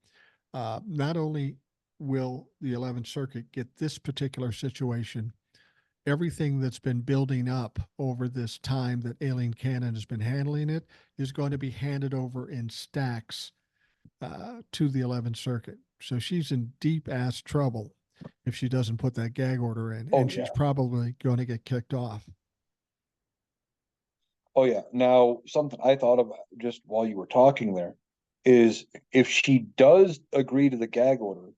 not only will the 11th Circuit get this particular situation, everything that's been building up over this time that Aileen Cannon has been handling it is going to be handed over in stacks to the 11th Circuit. So she's in deep ass trouble if she doesn't put that gag order in, Oh and she's yeah. probably going to get kicked off. Oh yeah. Now, something I thought of just while you were talking there is, if she does agree to the gag order,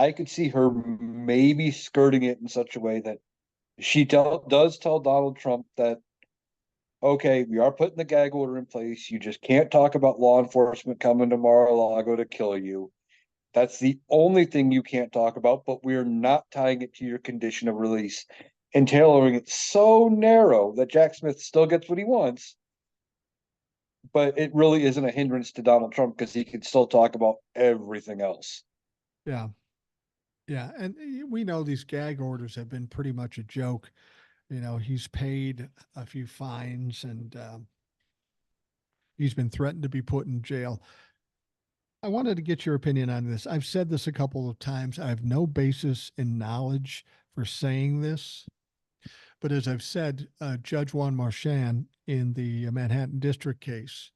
I could see her maybe skirting it in such a way that does tell Donald Trump that, okay, we are putting the gag order in place. You just can't talk about law enforcement coming to Mar-a-Lago to kill you. That's the only thing you can't talk about, but we're not tying it to your condition of release and tailoring it so narrow that Jack Smith still gets what he wants, but it really isn't a hindrance to Donald Trump because he can still talk about everything else. Yeah. Yeah. And we know these gag orders have been pretty much a joke. You know, he's paid a few fines and he's been threatened to be put in jail. I wanted to get your opinion on this. I've said this a couple of times. I have no basis in knowledge for saying this, but as I've said, Judge Juan Marchand in the Manhattan District case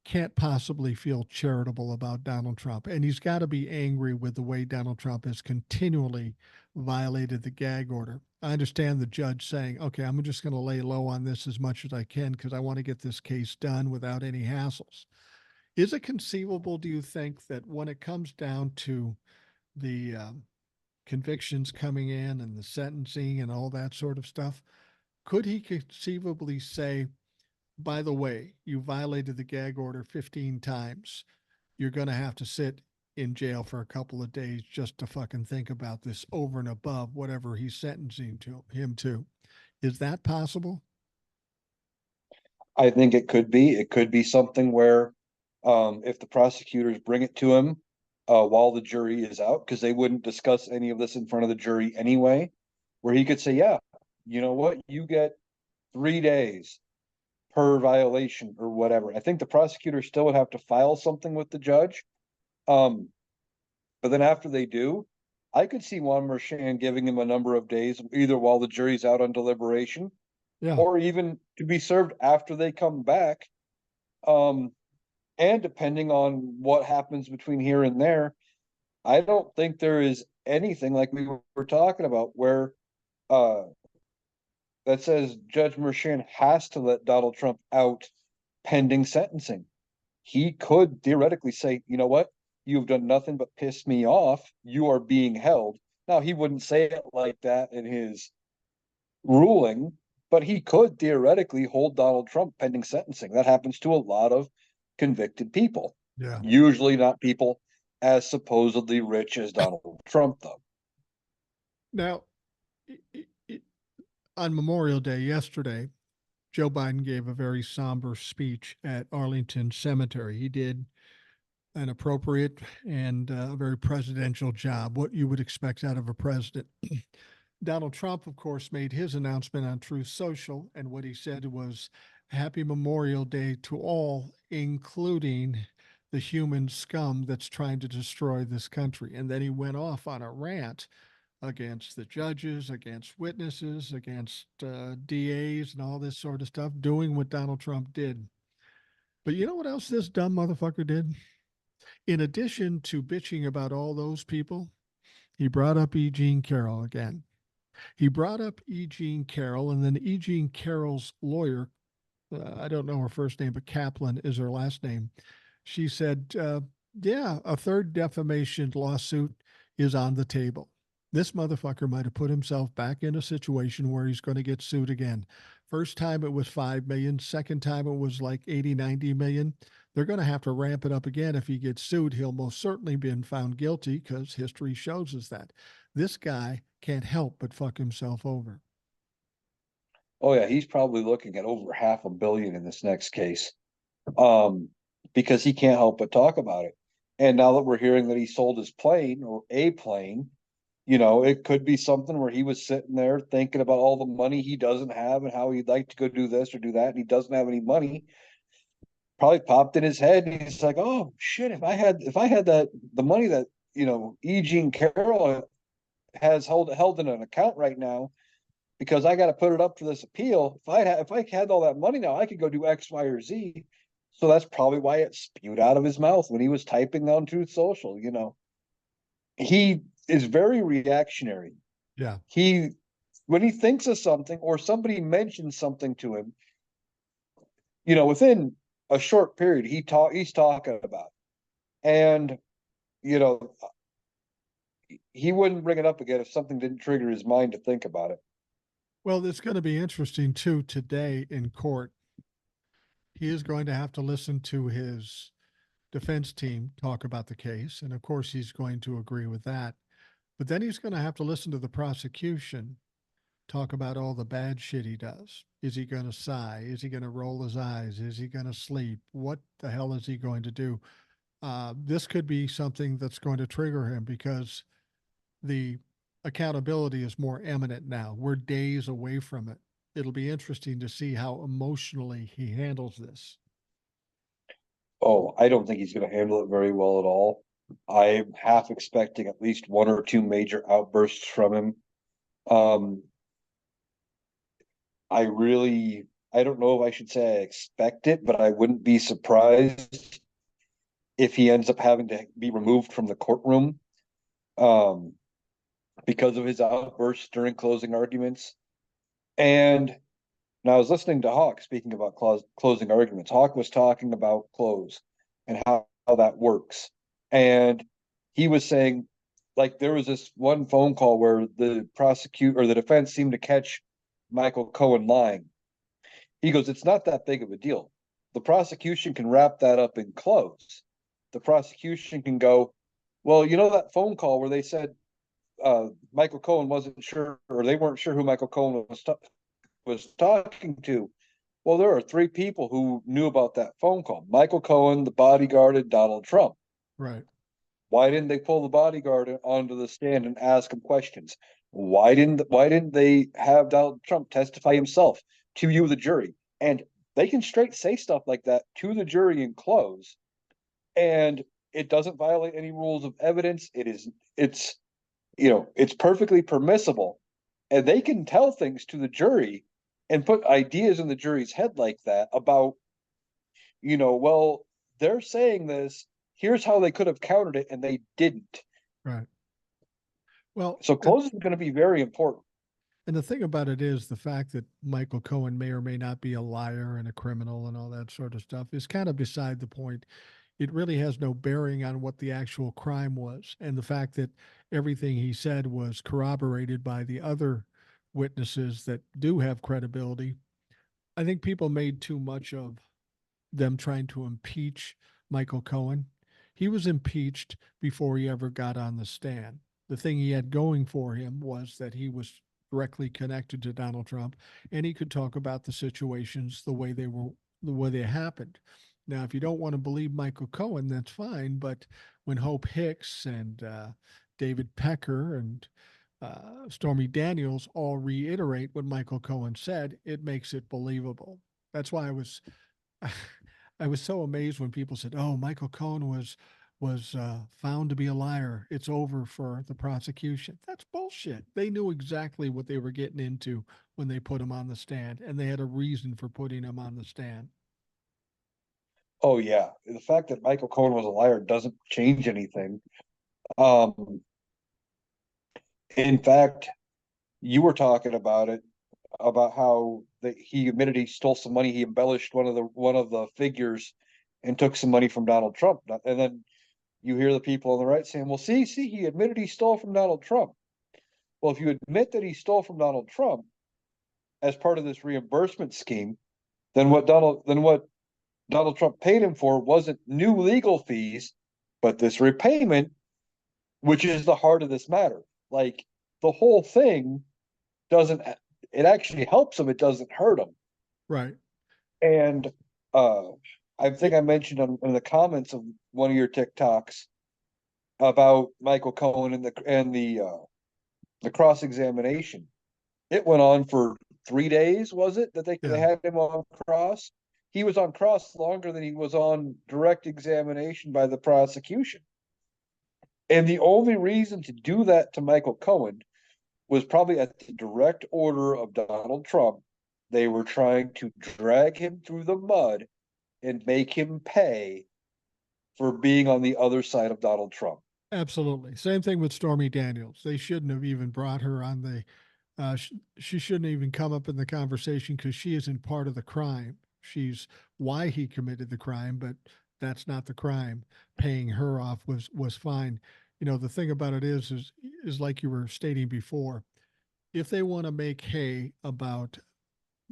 can't possibly feel charitable about Donald Trump. And he's got to be angry with the way Donald Trump has continually violated the gag order. I understand the judge saying, okay, I'm just going to lay low on this as much as I can because I want to get this case done without any hassles. Is it conceivable, do you think, that when it comes down to the convictions coming in and the sentencing and all that sort of stuff, could he conceivably say, by the way, you violated the gag order 15 times. You're going to have to sit in jail for a couple of days just to fucking think about this over and above whatever he's sentencing to him to. Is that possible? I think it could be. It could be something where, if the prosecutors bring it to him while the jury is out, because they wouldn't discuss any of this in front of the jury anyway, where he could say, yeah, you know what, you get 3 days per violation or whatever. I think the prosecutor still would have to file something with the judge. Um, but then after they do, I could see Juan Merchan giving him a number of days, either while the jury's out on deliberation Yeah. or even to be served after they come back. Um, and depending on what happens between here and there, I don't think there is anything like we were talking about where uh that says Judge Merchan has to let Donald Trump out pending sentencing. He could theoretically say, you know what, you've done nothing but piss me off. You are being held. Now, he wouldn't say it like that in his ruling, but he could theoretically hold Donald Trump pending sentencing. That happens to a lot of convicted people, Yeah. usually not people as supposedly rich as Donald Trump, though. Now, on Memorial Day yesterday, Joe Biden gave a very somber speech at Arlington Cemetery. He did an appropriate and very presidential job, what you would expect out of a president. Donald Trump, of course, made his announcement on Truth Social, and what he said was, Happy Memorial Day to all, including the human scum that's trying to destroy this country. And then he went off on a rant against the judges, against witnesses, against DAs, and all this sort of stuff, doing what Donald Trump did. But you know what else this dumb motherfucker did? In addition to bitching about all those people, he brought up E. Jean Carroll again. He brought up E. Jean Carroll, and then E. Jean Carroll's lawyer, I don't know her first name, but Kaplan is her last name. She said, yeah, a third defamation lawsuit is on the table. This motherfucker might have put himself back in a situation where he's going to get sued again. First time it was 5 million. Second time it was like 80, 90 million. They're going to have to ramp it up again. If he gets sued, he'll most certainly be found guilty because history shows us that. This guy can't help but fuck himself over. Oh yeah, he's probably looking at over $500 million in this next case, um, because he can't help but talk about it. And now that we're hearing that he sold his plane or a plane, it could be something where he was sitting there thinking about all the money he doesn't have and how he'd like to go do this or do that, and he doesn't have any money. Probably popped in his head, and he's like, "Oh shit! If I had the money that E. Jean Carroll has held in an account right now, because I got to put it up for this appeal. If I had all that money now, I could go do X, Y, or Z." So that's probably why it spewed out of his mouth when he was typing on Truth Social. He is very reactionary. Yeah. He When he thinks of something or somebody mentions something to him, within a short period, he's talking about it. And you know he wouldn't bring it up again if something didn't trigger his mind to think about it. Well, it's going to be interesting too today in court. He is going to have to listen to his defense team talk about the case. And of course, he's going to agree with that. But then he's going to have to listen to the prosecution talk about all the bad shit he does. Is he going to sigh? Is he going to roll his eyes? Is he going to sleep? What the hell is he going to do? This could be something that's going to trigger him because the accountability is more eminent now. We're days away from it. It'll be interesting to see how emotionally he handles this. Oh, I don't think he's going to handle it very well at all. I'm half expecting at least one or two major outbursts from him. Um, I don't know if I should say I expect it, but I wouldn't be surprised if he ends up having to be removed from the courtroom, um, because of his outbursts during closing arguments. And now I was listening to Hawk speaking about closing arguments. Hawk was talking about close and how that works. And he was saying, like, there was this one phone call where the prosecutor or the defense seemed to catch Michael Cohen lying. He goes, it's not that big of a deal. The prosecution can wrap that up in close. The prosecution can go, well, you know that phone call where they said Michael Cohen wasn't sure, or they weren't sure who Michael Cohen was talking to. Well, there are three people who knew about that phone call: Michael Cohen, the bodyguard, and Donald Trump. Right. Why didn't they pull the bodyguard onto the stand and ask him questions? Why didn't they have Donald Trump testify himself to you, the jury? And they can straight say stuff like that to the jury in close, and it doesn't violate any rules of evidence. It's it's perfectly permissible, and they can tell things to the jury and put ideas in the jury's head like that about, well, they're saying this, here's how they could have countered it, and they didn't. Right. Well, So closing is going to be very important. and the thing about it is the fact that Michael Cohen may or may not be a liar and a criminal and all that sort of stuff is kind of beside the point. It really has no bearing on what the actual crime was. And the fact that everything he said was corroborated by the other witnesses that do have credibility. I think people made too much of them trying to impeach Michael Cohen. He was impeached before he ever got on the stand. The thing he had going for him was that he was directly connected to Donald Trump and he could talk about the situations the way they happened. Now, if you don't want to believe Michael Cohen, that's fine. But when Hope Hicks and David Pecker and Stormy Daniels all reiterate what Michael Cohen said, it makes it believable. That's why I was so amazed when people said, "Oh, Michael Cohen was found to be a liar. It's over for the prosecution." That's bullshit. They knew exactly what they were getting into when they put him on the stand, and they had a reason for putting him on the stand. Oh yeah, the fact that Michael Cohen was a liar doesn't change anything. Um, in fact, you were talking about it, about how that he admitted he stole some money. He embellished one of the figures and took some money from Donald Trump. And then you hear the people on the right saying, "Well, see, he admitted he stole from Donald Trump." Well, if you admit that he stole from Donald Trump as part of this reimbursement scheme, then what Donald Trump paid him for wasn't new legal fees, but this repayment, which is the heart of this matter. Like, the whole thing doesn't, it actually helps him, it doesn't hurt him. Right. And I think I mentioned in the comments of one of your TikToks about Michael Cohen and the cross examination. It went on for 3 days, was it, that they Yeah. had him on cross? He was on cross longer than he was on direct examination by the prosecution. And the only reason to do that to Michael Cohen was probably at the direct order of Donald Trump. They were trying to drag him through the mud and make him pay for being on the other side of Donald Trump. Absolutely. Same thing with Stormy Daniels. They shouldn't have even brought her on the. She shouldn't even come up in the conversation because she isn't part of the crime. She's why he committed the crime, but that's not the crime. Paying her off was fine. The thing about it is like you were stating before, if they want to make hay about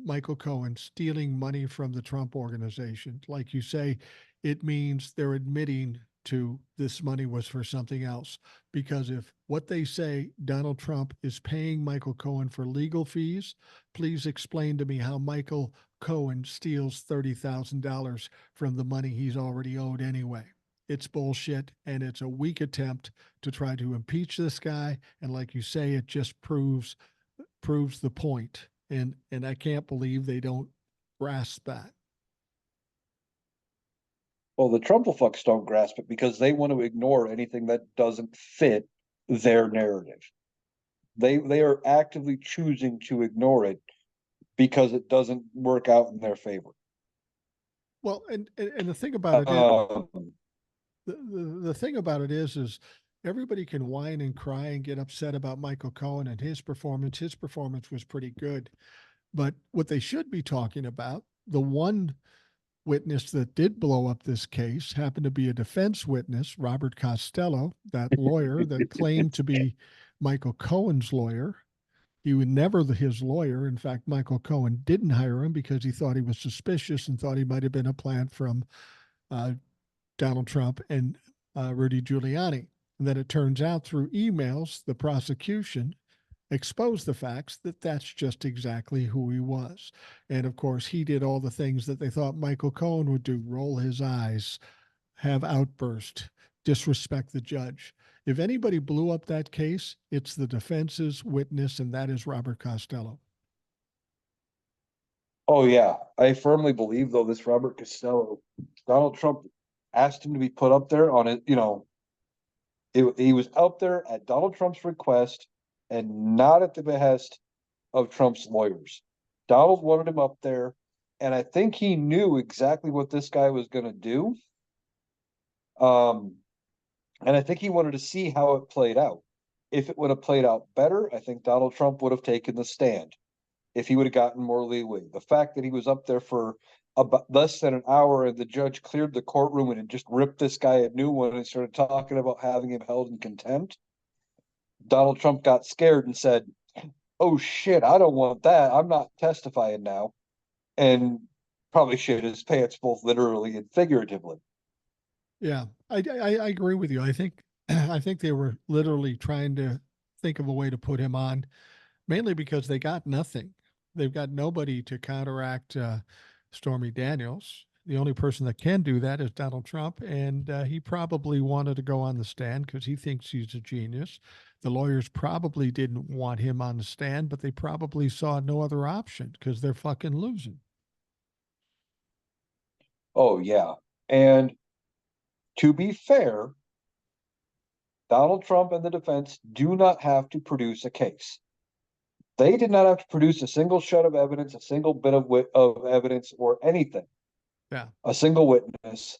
Michael Cohen stealing money from the Trump organization, like you say, it means they're admitting to this money was for something else. Because if what they say, Donald Trump is paying Michael Cohen for legal fees, please explain to me how Michael Cohen steals $30,000 from the money he's already owed anyway. It's bullshit, and it's a weak attempt to try to impeach this guy. And like you say, it just proves the point. And I can't believe they don't grasp that. Well, the Trumplefucks don't grasp it because they want to ignore anything that doesn't fit their narrative. They are actively choosing to ignore it because it doesn't work out in their favor. Well, and the thing about it is, Um, the thing about it is everybody can whine and cry and get upset about Michael Cohen and his performance. His performance was pretty good. But what they should be talking about, the one witness that did blow up this case happened to be a defense witness, Robert Costello, that lawyer that claimed to be Michael Cohen's lawyer. He was never his lawyer. In fact, Michael Cohen didn't hire him because he thought he was suspicious and thought he might have been a plant from uh, Donald Trump and Rudy Giuliani. And then it turns out through emails, the prosecution exposed the facts that that's just exactly who he was. And of course, he did all the things that they thought Michael Cohen would do: roll his eyes, have outburst, disrespect the judge. If anybody blew up that case, it's the defense's witness, and that is Robert Costello. oh yeah, I firmly believe though this Robert Costello, Donald Trump asked him to be put up there on it. He was out there at Donald Trump's request and not at the behest of Trump's lawyers. Donald wanted him up there, and I think he knew exactly what this guy was going to do. Um, and I think he wanted to see how it played out. If it would have played out better, I think Donald Trump would have taken the stand. If he would have gotten more leeway, the fact that he was up there for about less than an hour and the judge cleared the courtroom and just ripped this guy a new one and started talking about having him held in contempt, Donald Trump got scared and said, "Oh shit, I don't want that. I'm not testifying now," and probably shit his pants both literally and figuratively. Yeah, I agree with you. I think I think they were literally trying to think of a way to put him on, mainly because they got nothing. They've got nobody to counteract Stormy Daniels. The only person that can do that is Donald Trump, and he probably wanted to go on the stand because he thinks he's a genius. The lawyers probably didn't want him on the stand, but they probably saw no other option because they're fucking losing. Oh yeah, and to be fair, Donald Trump and the defense do not have to produce a case. They did not have to produce a single shred of evidence, a single bit of evidence, or anything. Yeah, A single witness.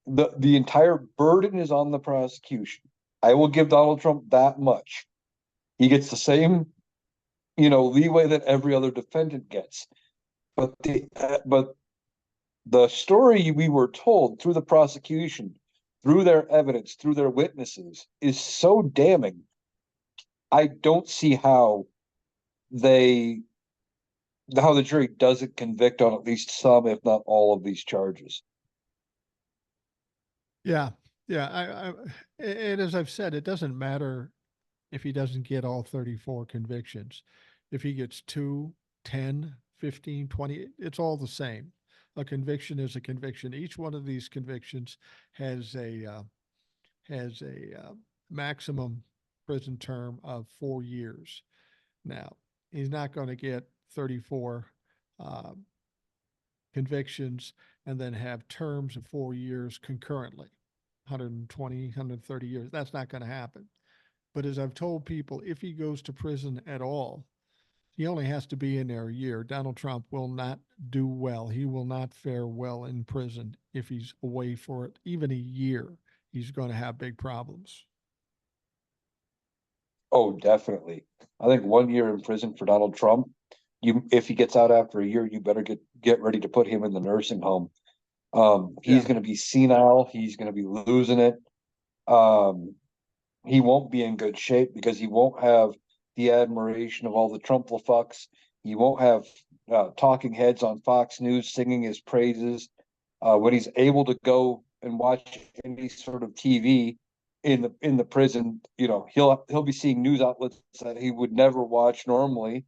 The entire burden is on the prosecution. I will give Donald Trump that much. He gets the same, leeway that every other defendant gets. But the story we were told through the prosecution, through their evidence, through their witnesses, is so damning. I don't see they how the jury doesn't convict on at least some, if not all, of these charges. yeah, yeah. And as I've said, it doesn't matter if he doesn't get all 34 convictions. If he gets 2, 10, 15, 20, it's all the same. A conviction is a conviction. Each one of these convictions has a maximum prison term of 4 years. Now, he's not going to get 34 uh, convictions and then have terms of 4 years concurrently, 120, 130 years. That's not going to happen. But as I've told people, if he goes to prison at all, he only has to be in there a year. Donald Trump will not do well. He will not fare well in prison if he's away for it, even a year. He's going to have big problems. Oh, definitely. I think 1 year in prison for Donald Trump. If he gets out after a year, you better get ready to put him in the nursing home. He's Yeah. going to be senile. He's going to be losing it. Um, he won't be in good shape because he won't have the admiration of all the Trump-fucks. He won't have talking heads on Fox News singing his praises. When he's able to go and watch any sort of TV in the prison, he'll be seeing news outlets that he would never watch normally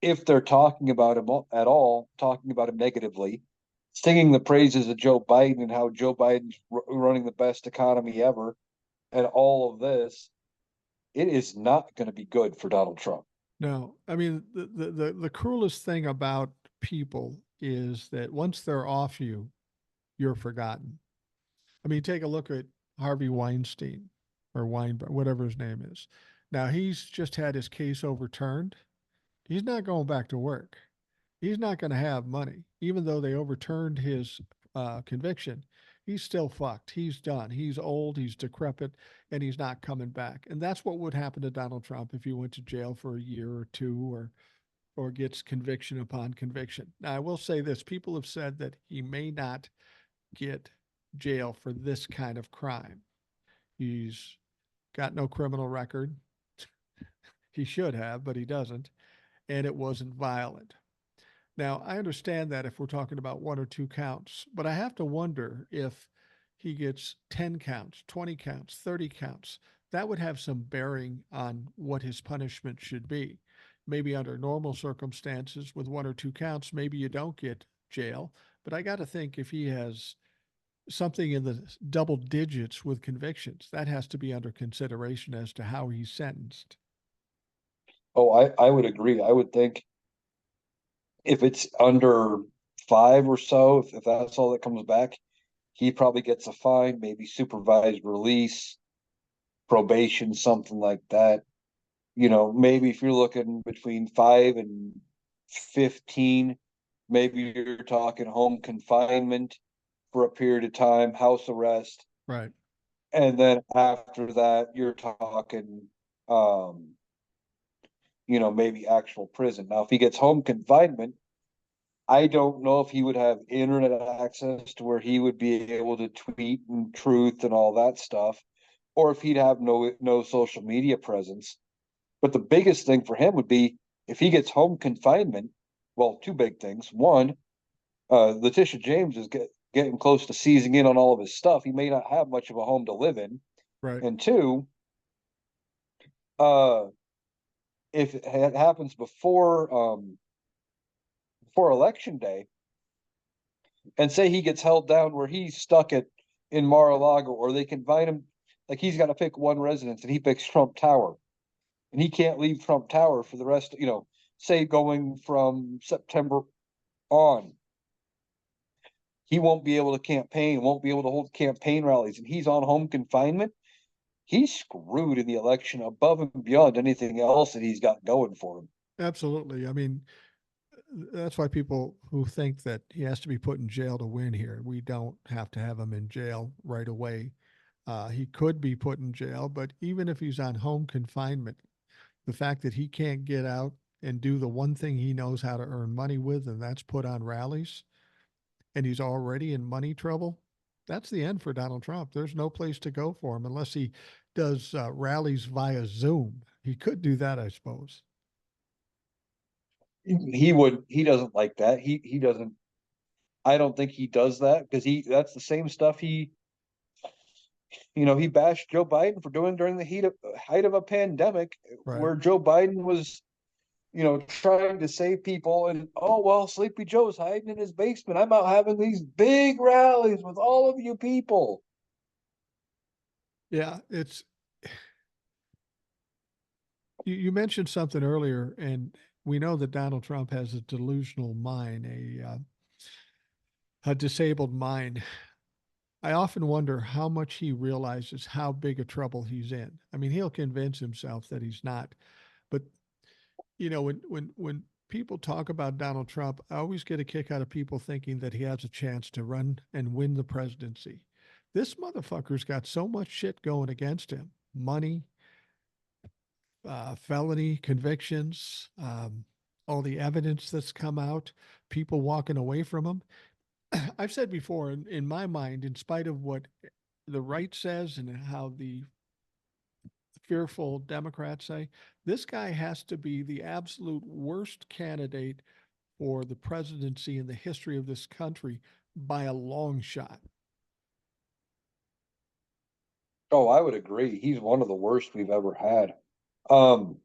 if they're talking about him at all, talking about him negatively, singing the praises of Joe Biden and how Joe Biden's running the best economy ever, and all of this. It is not going to be good for Donald Trump. No, I mean the cruelest thing about people is that once they're off you, you're forgotten. I mean, take a look at Harvey Weinstein or Weinberg, whatever his name is. Now he's just had his case overturned. He's not going back to work. He's not going to have money, even though they overturned his conviction. He's still fucked. He's done. He's old. He's decrepit, and he's not coming back. And that's what would happen to Donald Trump if he went to jail for a year or two, or gets conviction upon conviction. Now, I will say this: people have said that he may not get jail for this kind of crime. He's got no criminal record. He should have, but he doesn't, and it wasn't violent. Now, I understand that if we're talking about one or two counts, but I have to wonder if he gets 10 counts, 20 counts, 30 counts. That would have some bearing on what his punishment should be. Maybe under normal circumstances, with one or two counts, maybe you don't get jail. But I got to think if he has something in the double digits with convictions, that has to be under consideration as to how he's sentenced. Oh, I would agree. I would think if it's under five or so, if that's all that comes back, he probably gets a fine, maybe supervised release, probation, something like that. Maybe if you're looking between 5 and 15, maybe you're talking home confinement for a period of time, house arrest. Right. And then after that, you're talking, maybe actual prison. Now, if he gets home confinement, I don't know if he would have internet access to where he would be able to tweet and truth and all that stuff, or if he'd have no social media presence. But the biggest thing for him would be if he gets home confinement. Well, two big things. One, Letitia James is getting close to seizing in on all of his stuff. He may not have much of a home to live in. Right. And two, uh, if it happens before election day, and say he gets held down where he's stuck in Mar-a-Lago, or they confine him, like he's got to pick one residence and he picks Trump Tower, and he can't leave Trump Tower for the rest. Say going from September on, he won't be able to campaign, won't be able to hold campaign rallies, and he's on home confinement. He's screwed in the election above and beyond anything else that he's got going for him. Absolutely. I mean, that's why people who think that he has to be put in jail to win here, we don't have to have him in jail right away. He could be put in jail, but even if he's on home confinement, the fact that he can't get out and do the one thing he knows how to earn money with, and that's put on rallies, and he's already in money trouble, that's the end for Donald Trump. There's no place to go for him unless he does rallies via Zoom. He could do that, I suppose. He doesn't like that. He doesn't. I don't think he does that because that's the same stuff he bashed Joe Biden for doing during the height of a pandemic, Right. where Joe Biden was, trying to save people. And oh, well, Sleepy Joe's hiding in his basement. I'm out having these big rallies with all of you people. Yeah, it's you mentioned something earlier, and we know that Donald Trump has a delusional mind, a disabled mind. I often wonder how much he realizes how big a trouble he's in. I mean, he'll convince himself that he's not, but when people talk about Donald Trump, I always get a kick out of people thinking that he has a chance to run and win the presidency. This motherfucker's got so much shit going against him: money, felony convictions, all the evidence that's come out, people walking away from him. I've said before, in my mind, in spite of what the right says and how the fearful Democrats say, this guy has to be the absolute worst candidate for the presidency in the history of this country by a long shot. Oh, I would agree. He's one of the worst we've ever had. Um,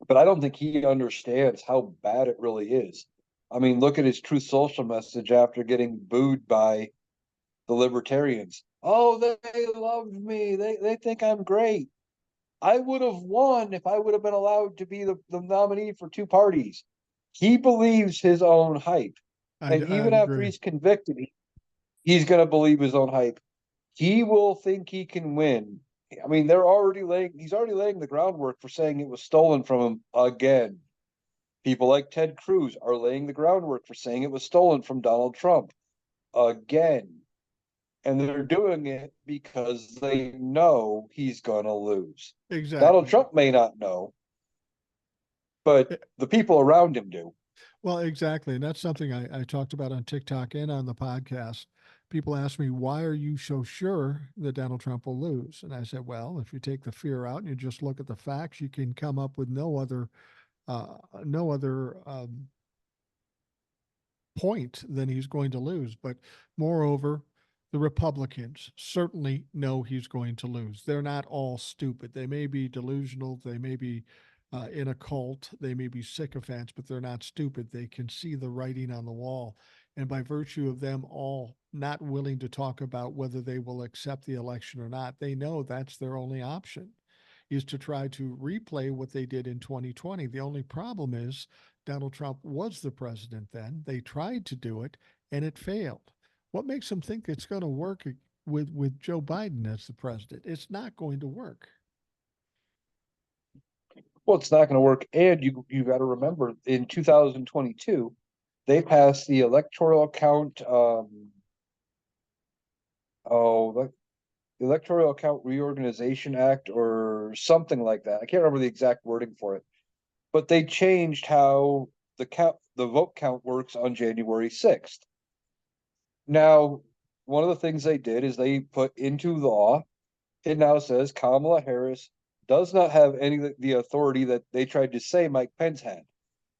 but I don't think he understands how bad it really is. I mean, look at his Truth Social message after getting booed by the libertarians. Oh, they loved me. They think I'm great. I would have won if I would have been allowed to be the nominee for two parties. He believes his own hype. And I even after agree. he's convicted, he's going to believe his own hype. He will think he can win. I mean, he's already laying the groundwork for saying it was stolen from him again. People like Ted Cruz are laying the groundwork for saying it was stolen from Donald Trump again. And they're doing it because they know he's going to lose. Donald Exactly. Trump may not know, but Eh, the people around him do. Well, exactly. And that's something I talked about on TikTok and on the podcast. People ask me, why are you so sure that Donald Trump will lose? And I said, well, if you take the fear out and you just look at the facts, you can come up with no other point, then he's going to lose. But moreover, the Republicans certainly know he's going to lose. They're not all stupid. They may be delusional. They may be in a cult. They may be sycophants, but they're not stupid. They can see the writing on the wall. And by virtue of them all not willing to talk about whether they will accept the election or not, they know that's their only option, is to try to replay what they did in 2020. The only problem is Donald Trump was the president then. They tried to do it and it failed. What makes them think it's going to work with Joe Biden as the president? It's not going to work. Well, it's not going to work. And you got to remember in 2022, they passed the Electoral Count the Electoral Count Reorganization Act or something like that. I can't remember the exact wording for it, but they changed how the vote count works on January 6th. Now, one of the things they did is they put into law, it now says Kamala Harris does not have any of the authority that they tried to say Mike Pence had.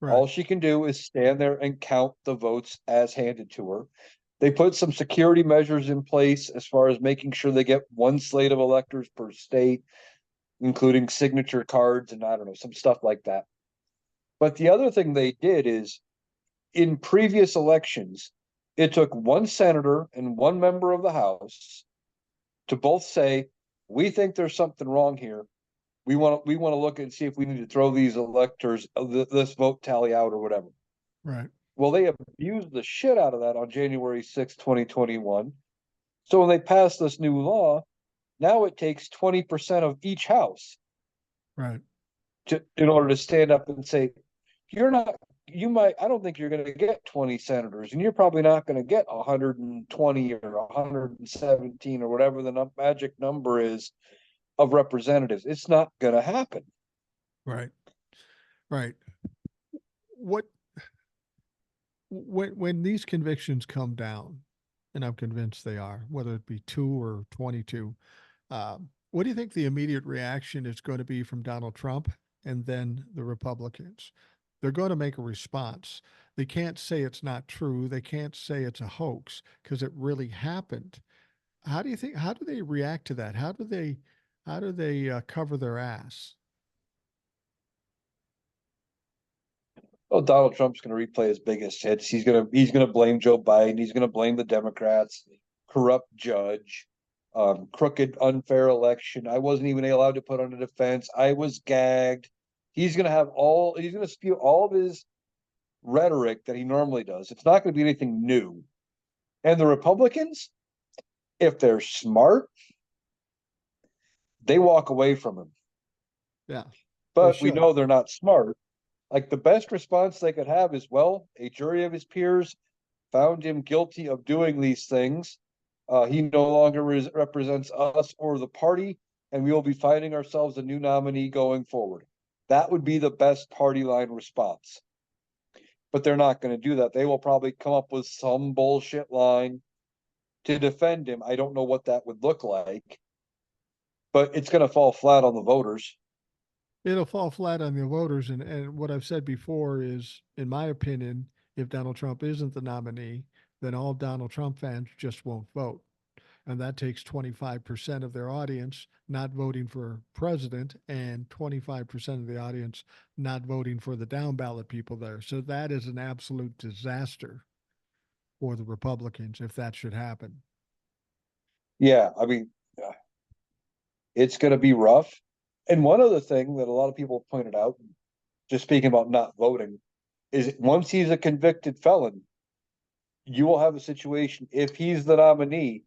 Right. All she can do is stand there and count the votes as handed to her. They put some security measures in place as far as making sure they get one slate of electors per state, including signature cards and I don't know, some stuff like that. But the other thing they did is in previous elections, it took one senator and one member of the House to both say, we think there's something wrong here. We want to look and see if we need to throw these electors this vote tally out or whatever. Right. Well, they abused the shit out of that on January 6, 2021. So when they passed this new law, now it takes 20% of each house Right. in order to stand up and say, you're not, you might, I don't think you're going to get 20 senators, and you're probably not going to get 120 or 117 or whatever the magic number is of representatives. It's not going to happen. Right. Right. What when these convictions come down, and I'm convinced they are, whether it be 2 or 22, what do you think the immediate reaction is going to be from Donald Trump and then the Republicans? They're going to make a response. They can't say it's not true. They can't say it's a hoax because it really happened. How do you think? How do they react to that? How do they cover their ass? Well, Donald Trump's going to replay his biggest hits. He's going to blame Joe Biden. He's going to blame the Democrats, corrupt judge, crooked, unfair election. I wasn't even allowed to put on a defense. I was gagged. He's going to spew all of his rhetoric that he normally does. It's not going to be anything new. And the Republicans, if they're smart, they walk away from him. Yeah, they But we should. know they're not smart. Like the best response they could have is, well, a jury of his peers found him guilty of doing these things. He no longer represents us or the party, and we will be finding ourselves a new nominee going forward. That would be the best party line response. But they're not going to do that. They will probably come up with some bullshit line to defend him. I don't know what that would look like, but it's going to fall flat on the voters. It'll fall flat on the voters. And what I've said before is, in my opinion, if Donald Trump isn't the nominee, then all Donald Trump fans just won't vote. And that takes 25% of their audience not voting for president and 25% of the audience not voting for the down ballot people there. So that is an absolute disaster for the Republicans if that should happen. Yeah, I mean, it's going to be rough. And one other thing that a lot of people pointed out, just speaking about not voting, is once he's a convicted felon, you will have a situation, if he's the nominee,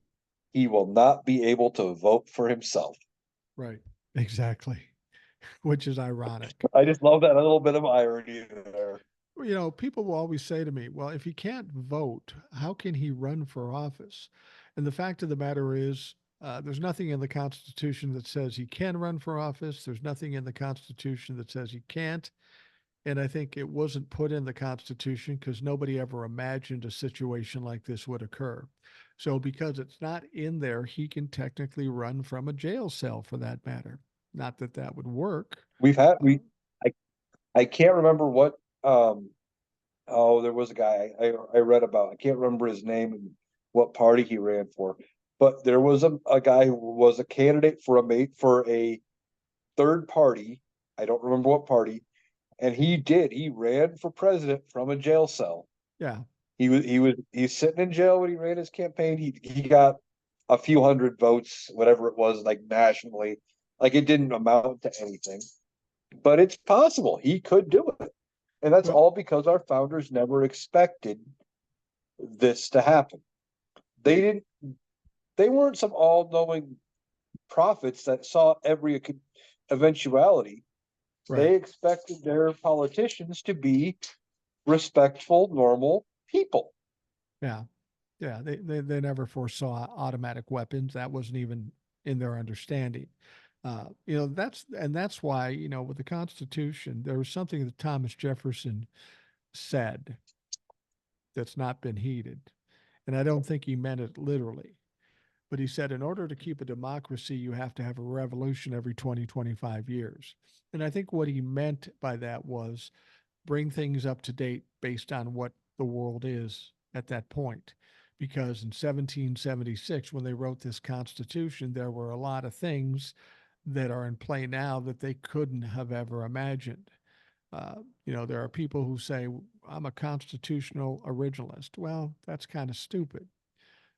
he will not be able to vote for himself. Right. Exactly. Which is ironic. I just love that little bit of irony there. People will always say to me, well, if he can't vote, how can he run for office? And the fact of the matter is, there's nothing in the Constitution that says he can run for office. There's nothing in the Constitution that says he can't. And I think it wasn't put in the Constitution because nobody ever imagined a situation like this would occur. So, because it's not in there, he can technically run from a jail cell for that matter. Not that that would work. We've had Uh, I I can't remember what there was a guy I read about. I can't remember his name and what party he ran for, but there was a guy who was a candidate for a third party. I don't remember what party, and he ran for president from a jail cell. yeah. He's sitting in jail when he ran his campaign. He got a few hundred votes, whatever it was, like nationally. Like it didn't amount to anything, but it's possible he could do it. And that's Well, all because our founders never expected this to happen. They didn't, they weren't some all knowing prophets that saw every eventuality. right. They expected their politicians to be respectful, normal people. Yeah. Yeah. They never foresaw automatic weapons. That wasn't even in their understanding. That's why, with the Constitution, there was something that Thomas Jefferson said that's not been heeded. And I don't think he meant it literally. But he said, in order to keep a democracy, you have to have a revolution every 20, 25 years. And I think what he meant by that was bring things up to date based on what the world is at that point. Because in 1776, when they wrote this Constitution, there were a lot of things that are in play now that they couldn't have ever imagined. There are people who say, I'm a constitutional originalist. Well, that's kind of stupid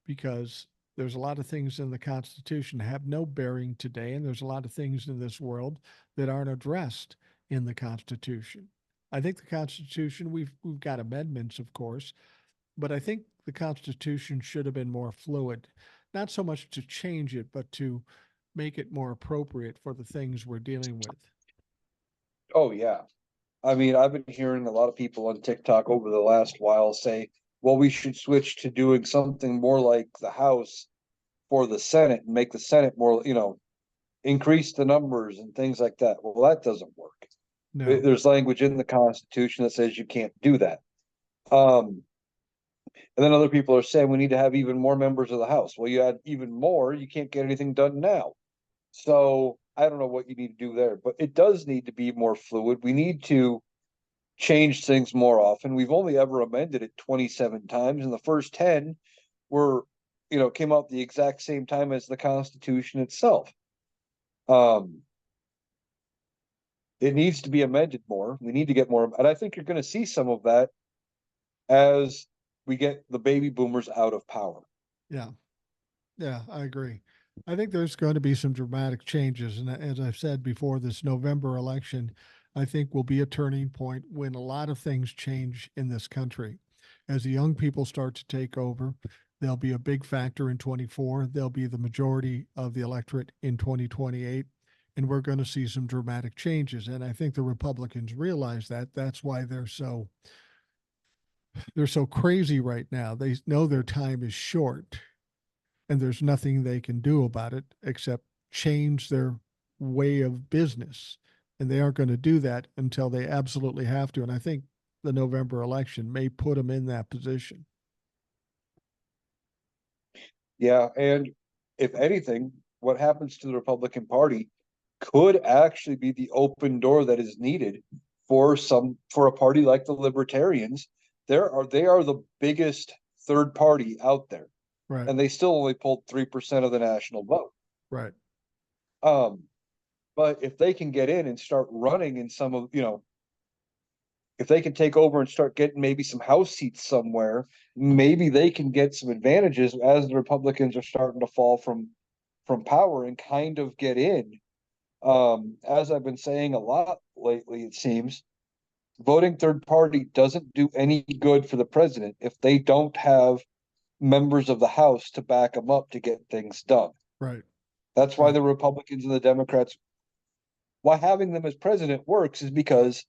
because there's a lot of things in the Constitution that have no bearing today, and there's a lot of things in this world that aren't addressed in the Constitution. I think the Constitution, we've got amendments, of course, but I think the Constitution should have been more fluid, not so much to change it, but to make it more appropriate for the things we're dealing with. Oh, yeah. I mean, I've been hearing a lot of people on TikTok over the last while say, well, we should switch to doing something more like the House for the Senate and make the Senate more, increase the numbers and things like that. Well, that doesn't work. No, There's language in the Constitution that says you can't do that. And then other people are saying we need to have even more members of the House. Well, you add even more, you can't get anything done now. So I don't know what you need to do there, but it does need to be more fluid. We need to change things more often. We've only ever amended it 27 times, and the first 10 were, came out the exact same time as the Constitution itself. It needs to be amended more. We need to get more, and I think you're going to see some of that as we get the baby boomers out of power. yeah, yeah, I agree. I think there's going to be some dramatic changes. And as I've said before, this November election, I think will be a turning point when a lot of things change in this country. As the young people start to take over, they'll be a big factor in 24. They'll be the majority of the electorate in 2028. And we're going to see some dramatic changes. And I think the Republicans realize that. That's why they're so crazy right now. They know their time is short and there's nothing they can do about it except change their way of business. And they aren't going to do that until they absolutely have to. And I think the November election may put them in that position. Yeah, and if anything, what happens to the Republican Party could actually be the open door that is needed for a party like the Libertarians. They are the biggest third party out there, Right. and they still only pulled 3% of the national vote. Right. Um, but if they can get in and start running in some of, if they can take over and start getting maybe some House seats somewhere, maybe they can get some advantages as the Republicans are starting to fall from power and kind of get in. As I've been saying a lot lately, it seems voting third party doesn't do any good for the president if they don't have members of the House to back them up to get things done. Right. That's why Right. the Republicans and the Democrats, why having them as president works is because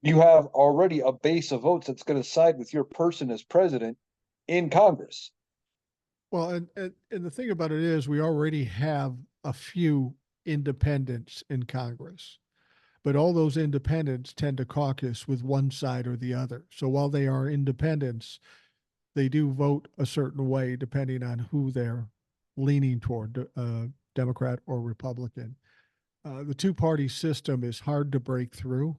you have already a base of votes that's going to side with your person as president in Congress. Well, and the thing about it is, we already have a few independents in Congress, but all those independents tend to caucus with one side or the other. So while they are independents, they do vote a certain way depending on who they're leaning toward, Democrat or Republican. The two-party system is hard to break through.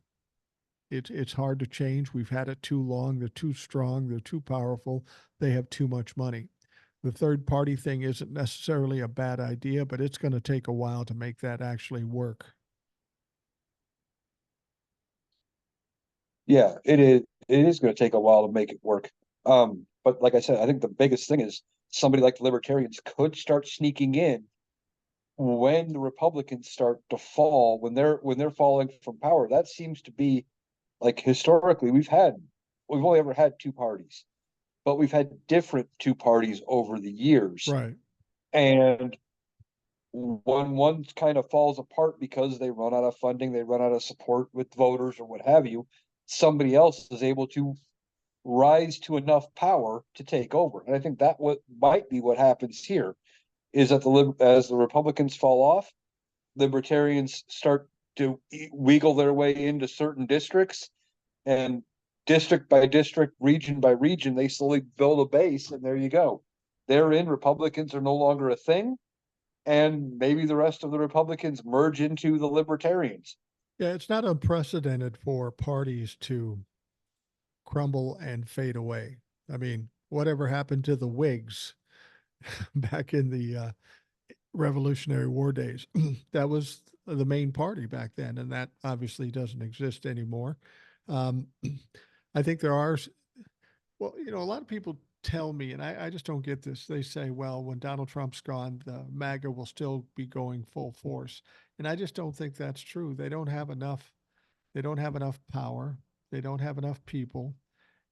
It's hard to change. We've had it too long. They're too strong. They're too powerful. They have too much money. The third party thing isn't necessarily a bad idea, but it's going to take a while to make that actually work. Yeah, it is. It is going to take a while to make it work. But like I said, I think the biggest thing is somebody like the Libertarians could start sneaking in when the Republicans start to fall, when they're falling from power. That seems to be like historically we've only ever had two parties, but we've had different two parties over the years. Right. And when one kind of falls apart because they run out of funding, they run out of support with voters or what have you, somebody else is able to rise to enough power to take over. And I think that what might be what happens here is that as the Republicans fall off, libertarians start to wiggle their way into certain districts, and district by district, region by region, they slowly build a base, and there you go. They're in. Republicans are no longer a thing, and maybe the rest of the Republicans merge into the Libertarians. Yeah, it's not unprecedented for parties to crumble and fade away. I mean, whatever happened to the Whigs back in the Revolutionary War days? That was the main party back then, and that obviously doesn't exist anymore. Um, I think there are, well, a lot of people tell me, and I just don't get this. They say, well, when Donald Trump's gone, the MAGA will still be going full force. And I just don't think that's true. They don't have enough. They don't have enough power. They don't have enough people,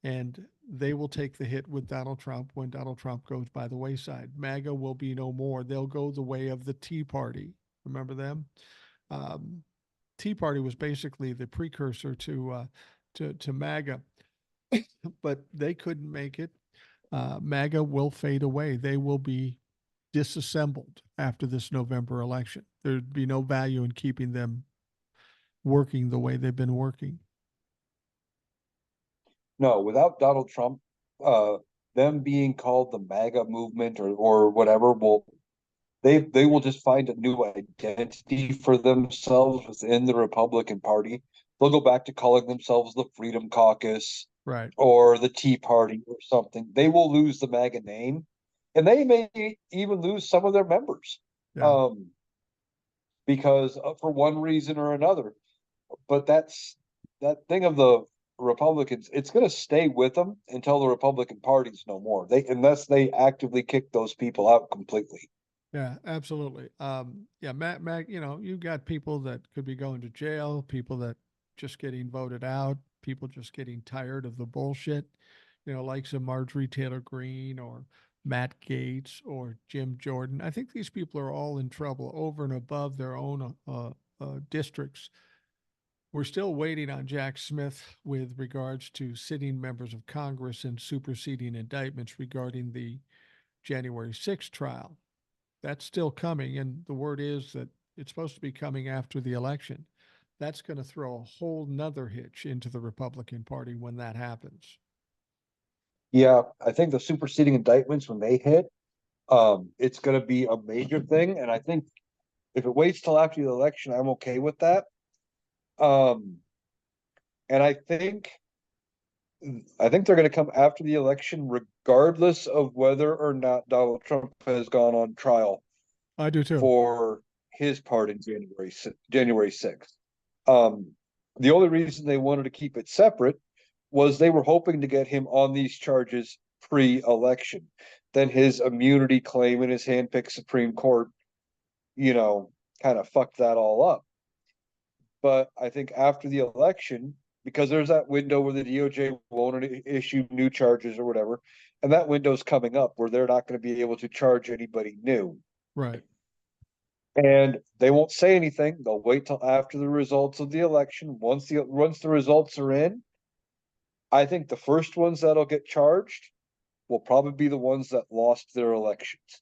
and they will take the hit with Donald Trump when Donald Trump goes by the wayside. MAGA will be no more. They'll go the way of the Tea Party. Remember them? Um, Tea Party was basically the precursor to MAGA, but they couldn't make it. MAGA will fade away. They will be disassembled after this November election. There'd be no value in keeping them working the way they've been working. No, without Donald Trump, uh, them being called the MAGA movement or whatever will they will just find a new identity for themselves within the Republican Party. They'll go back to calling themselves the Freedom Caucus Right. or the Tea Party or something. They will lose the MAGA name, and they may even lose some of their members, Yeah. um, because for one reason or another. But that thing of the Republicans. It's going to stay with them until the Republican Party's no more. They unless they actively kick those people out completely. Yeah, absolutely. Yeah, Matt, you got people that could be going to jail, people that just getting voted out, people just getting tired of the bullshit, like some Marjorie Taylor Greene or Matt Gaetz or Jim Jordan. I think these people are all in trouble over and above their own districts. We're still waiting on Jack Smith with regards to sitting members of Congress and superseding indictments regarding the January 6th trial. That's still coming, and the word is that it's supposed to be coming after the election. That's going to throw a whole nother hitch into the Republican Party when that happens. Yeah, I think the superseding indictments when they hit, it's going to be a major thing, and I think If it waits till after the election, I'm okay with that. Um, and I think they're going to come after the election, regardless of whether or not Donald Trump has gone on trial I do too. for his part in January 6th. Um, the only reason they wanted to keep it separate was they were hoping to get him on these charges pre-election. Then his immunity claim in his handpicked Supreme Court, you know, kind of fucked that all up. But I think after the election, because there's that window where the DOJ won't issue new charges or whatever, and that window's coming up where they're not going to be able to charge anybody new. Right. And they won't say anything. They'll wait till after the results of the election. Once the results are in, I think the first ones that'll get charged will probably be the ones that lost their elections.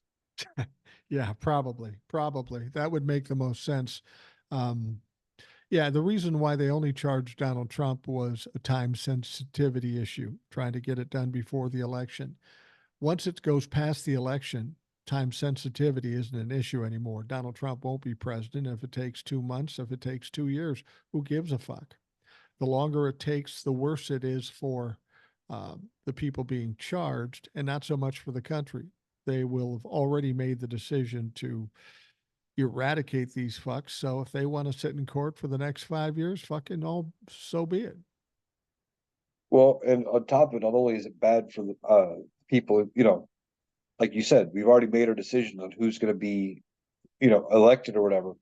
Yeah, probably. That would make the most sense. Um, yeah, the reason why they only charged Donald Trump was a time sensitivity issue, trying to get it done before the election. Once it goes past the election, time sensitivity isn't an issue anymore. Donald Trump won't be president if it takes 2 months, if it takes 2 years. Who gives a fuck? The longer it takes, the worse it is for the people being charged, and not so much for the country. They will have already made the decision to eradicate these fucks. So if they want to sit in court for the next 5 years, fucking all, so be it. Well, and on top of it, not only is it bad for the people, like you said, we've already made our decision on who's going to be, elected or whatever.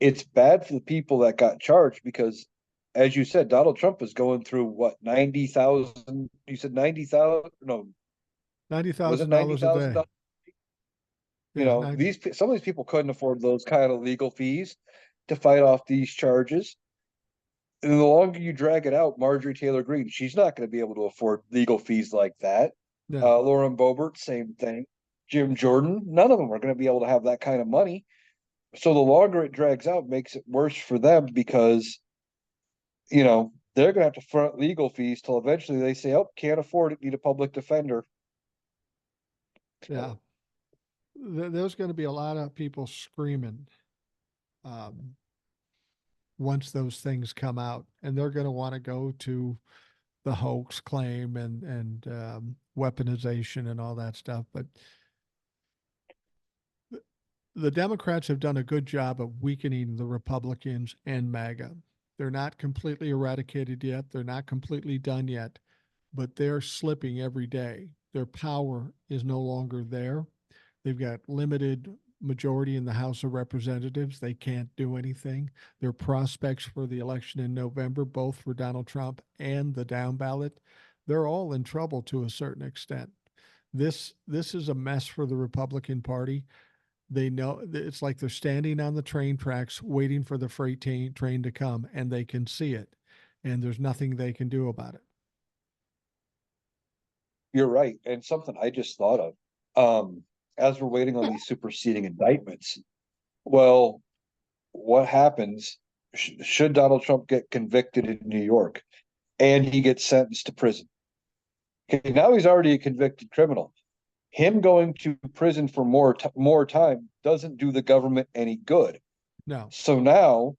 It's bad for the people that got charged because, as you said, Donald Trump is going through what, 90,000? You said 90,000? No, Ninety was it thousand ninety dollars a thousand day. dollars? Yeah, 90. Some of these people couldn't afford those kind of legal fees to fight off these charges. And the longer you drag it out, Marjorie Taylor Greene, she's not going to be able to afford legal fees like that. No. Lauren Boebert, same thing. Jim Jordan, none of them are going to be able to have that kind of money. So the longer it drags out, makes it worse for them because, they're going to have to front legal fees till eventually they say, oh, can't afford it, need a public defender. Yeah. There's going to be a lot of people screaming um, once those things come out, and they're going to want to go to the hoax claim and weaponization and all that stuff. But the Democrats have done a good job of weakening the Republicans and MAGA. They're not completely eradicated yet. They're not completely done yet, but they're slipping every day. Their power is no longer there. They've got limited majority in the House of Representatives. They can't do anything. Their prospects for the election in November, both for Donald Trump and the down ballot, they're all in trouble to a certain extent. This is a mess for the Republican Party. They know it's like they're standing on the train tracks waiting for the freight train to come, and they can see it, and there's nothing they can do about it. You're right. And something I just thought of, as we're waiting on these superseding indictments, well, what happens should Donald Trump get convicted in New York and he gets sentenced to prison? Okay, now he's already a convicted criminal. Him going to prison for more time doesn't do the government any good. No, So now,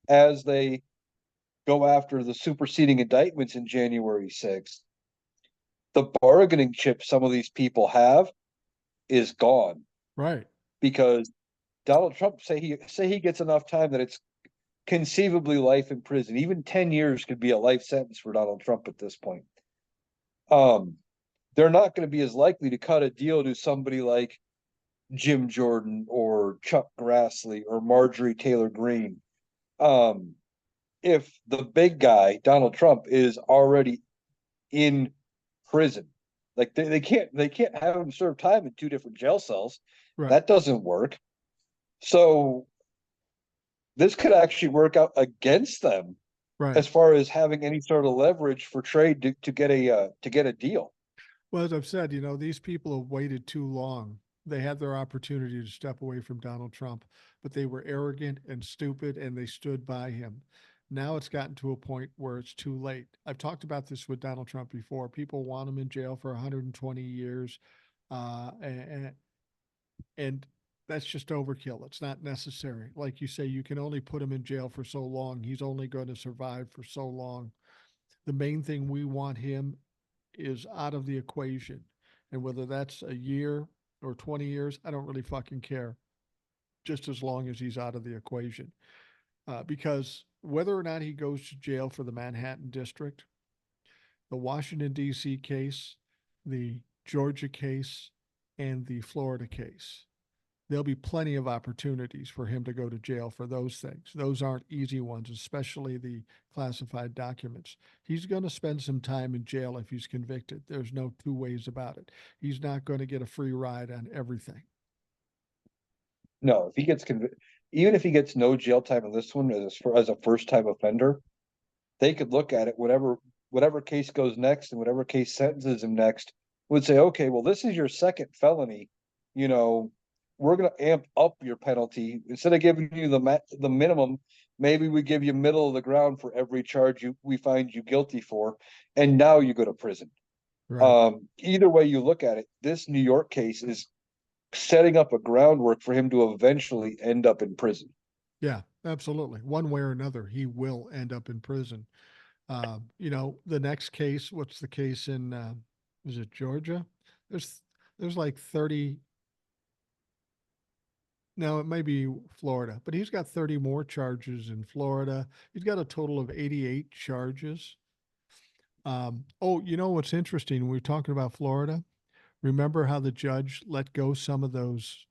as they go after the superseding indictments in January 6th, the bargaining chip some of these people have is gone right. because Donald Trump say he gets enough time that it's conceivably life in prison. Even 10 years could be a life sentence for Donald Trump at this point. Um, they're not going to be as likely to cut a deal to somebody like Jim Jordan or Chuck Grassley or Marjorie Taylor Greene. Um, if the big guy, Donald Trump, is already in prison, like they can't have him serve time in two different jail cells. Right. That doesn't work. So this could actually work out against them Right. as far as having any sort of leverage for trade to get a deal. Well, as I've said, these people have waited too long. They had their opportunity to step away from Donald Trump, but they were arrogant and stupid and they stood by him. Now it's gotten to a point where it's too late. I've talked about this with Donald Trump before. People want him in jail for 120 years. And That's just overkill. It's not necessary. Like you say, you can only put him in jail for so long. He's only going to survive for so long. The main thing we want him is out of the equation. And whether that's a year or 20 years, I don't really fucking care. Just as long as he's out of the equation. Because whether or not he goes to jail for the Manhattan District, the Washington, D.C. case, the Georgia case, and the Florida case, there'll be plenty of opportunities for him to go to jail for those things. Those aren't easy ones, especially the classified documents. He's going to spend some time in jail if he's convicted. There's no two ways about it. He's not going to get a free ride on everything. No, if he gets convicted, even if he gets no jail time in this one as a first time offender, they could look at it, whatever case goes next and whatever case sentences him next would say, okay, well, this is your second felony. You know, we're going to amp up your penalty instead of giving you the minimum. Maybe we give you middle of the ground for every charge we find you guilty for, and now you go to prison. Right. Either way you look at it, this New York case is setting up a groundwork for him to eventually end up in prison. Yeah, absolutely. One way or another, he will end up in prison. The next case, what's the case in, is it Georgia? There's, there's like 30, no, it may be Florida, but he's got 30 more charges in Florida. He's got a total of 88 charges. What's interesting? We are talking about Florida. Remember how the judge let go some of those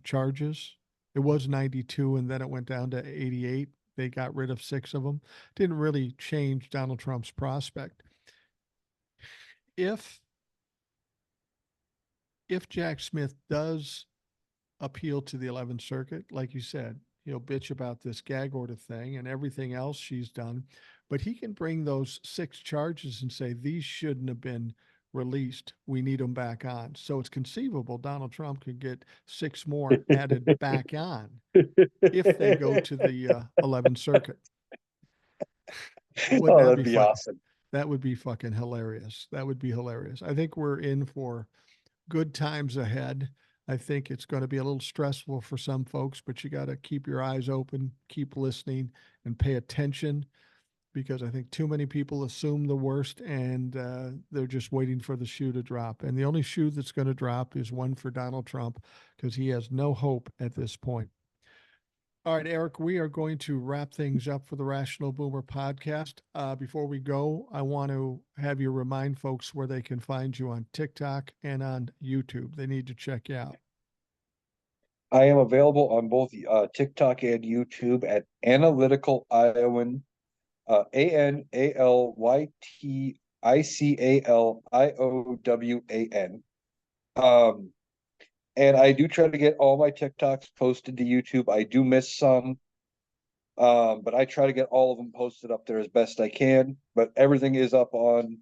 charges? It was 92 and then it went down to 88. They got rid of 6 of them. Didn't really change Donald Trump's prospect. If Jack Smith does appeal to the 11th Circuit, like you said, he'll bitch about this gag order thing and everything else she's done, but he can bring those 6 charges and say these shouldn't have been released. We need them back on. So it's conceivable Donald Trump could get 6 more added back on if they go to the 11th Circuit. Wouldn't Oh, that that'd be be fucking, awesome. that would be fucking hilarious. That would be hilarious. I think we're in for good times ahead. I think it's going to be a little stressful for some folks, but you got to keep your eyes open, keep listening, and pay attention because I think too many people assume the worst and they're just waiting for the shoe to drop. And the only shoe that's going to drop is one for Donald Trump because he has no hope at this point. All right, Eric, we are going to wrap things up for the Rational Boomer podcast. Before we go, I want to have you remind folks where they can find you on TikTok and on YouTube. They need to check you out. I am available on both TikTok and YouTube at Analytical Iowan, ANALYTICALIOWAN. And I do try to get all my TikToks posted to YouTube. I do miss some, but I try to get all of them posted up there as best I can. But everything is up on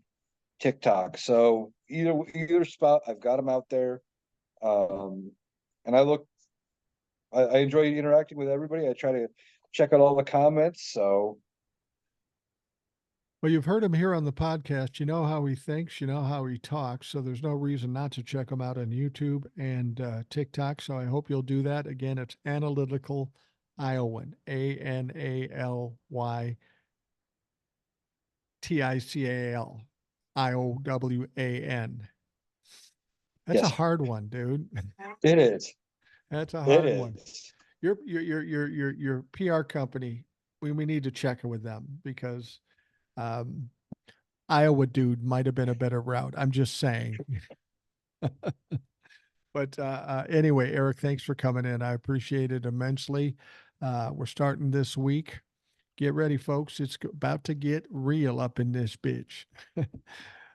TikTok. So either spot, I've got them out there. And I enjoy interacting with everybody. I try to check out all the comments. So Well, you've heard him here on the podcast. You know how he thinks, you know how he talks. So there's no reason not to check him out on YouTube and TikTok. So I hope you'll do that. Again, it's Analytical Iowan, ANALYTICAL, IOWAN. That's a yes, hard one, dude. it is. That's a It hard one. is. Your PR company, we need to check it with them because Iowa dude might have been a better route. I'm just saying. But anyway, Eric, thanks for coming in. I appreciate it immensely. We're starting this week. Get ready, folks. It's about to get real up in this bitch.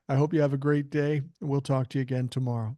I hope you have a great day. We'll talk to you again tomorrow.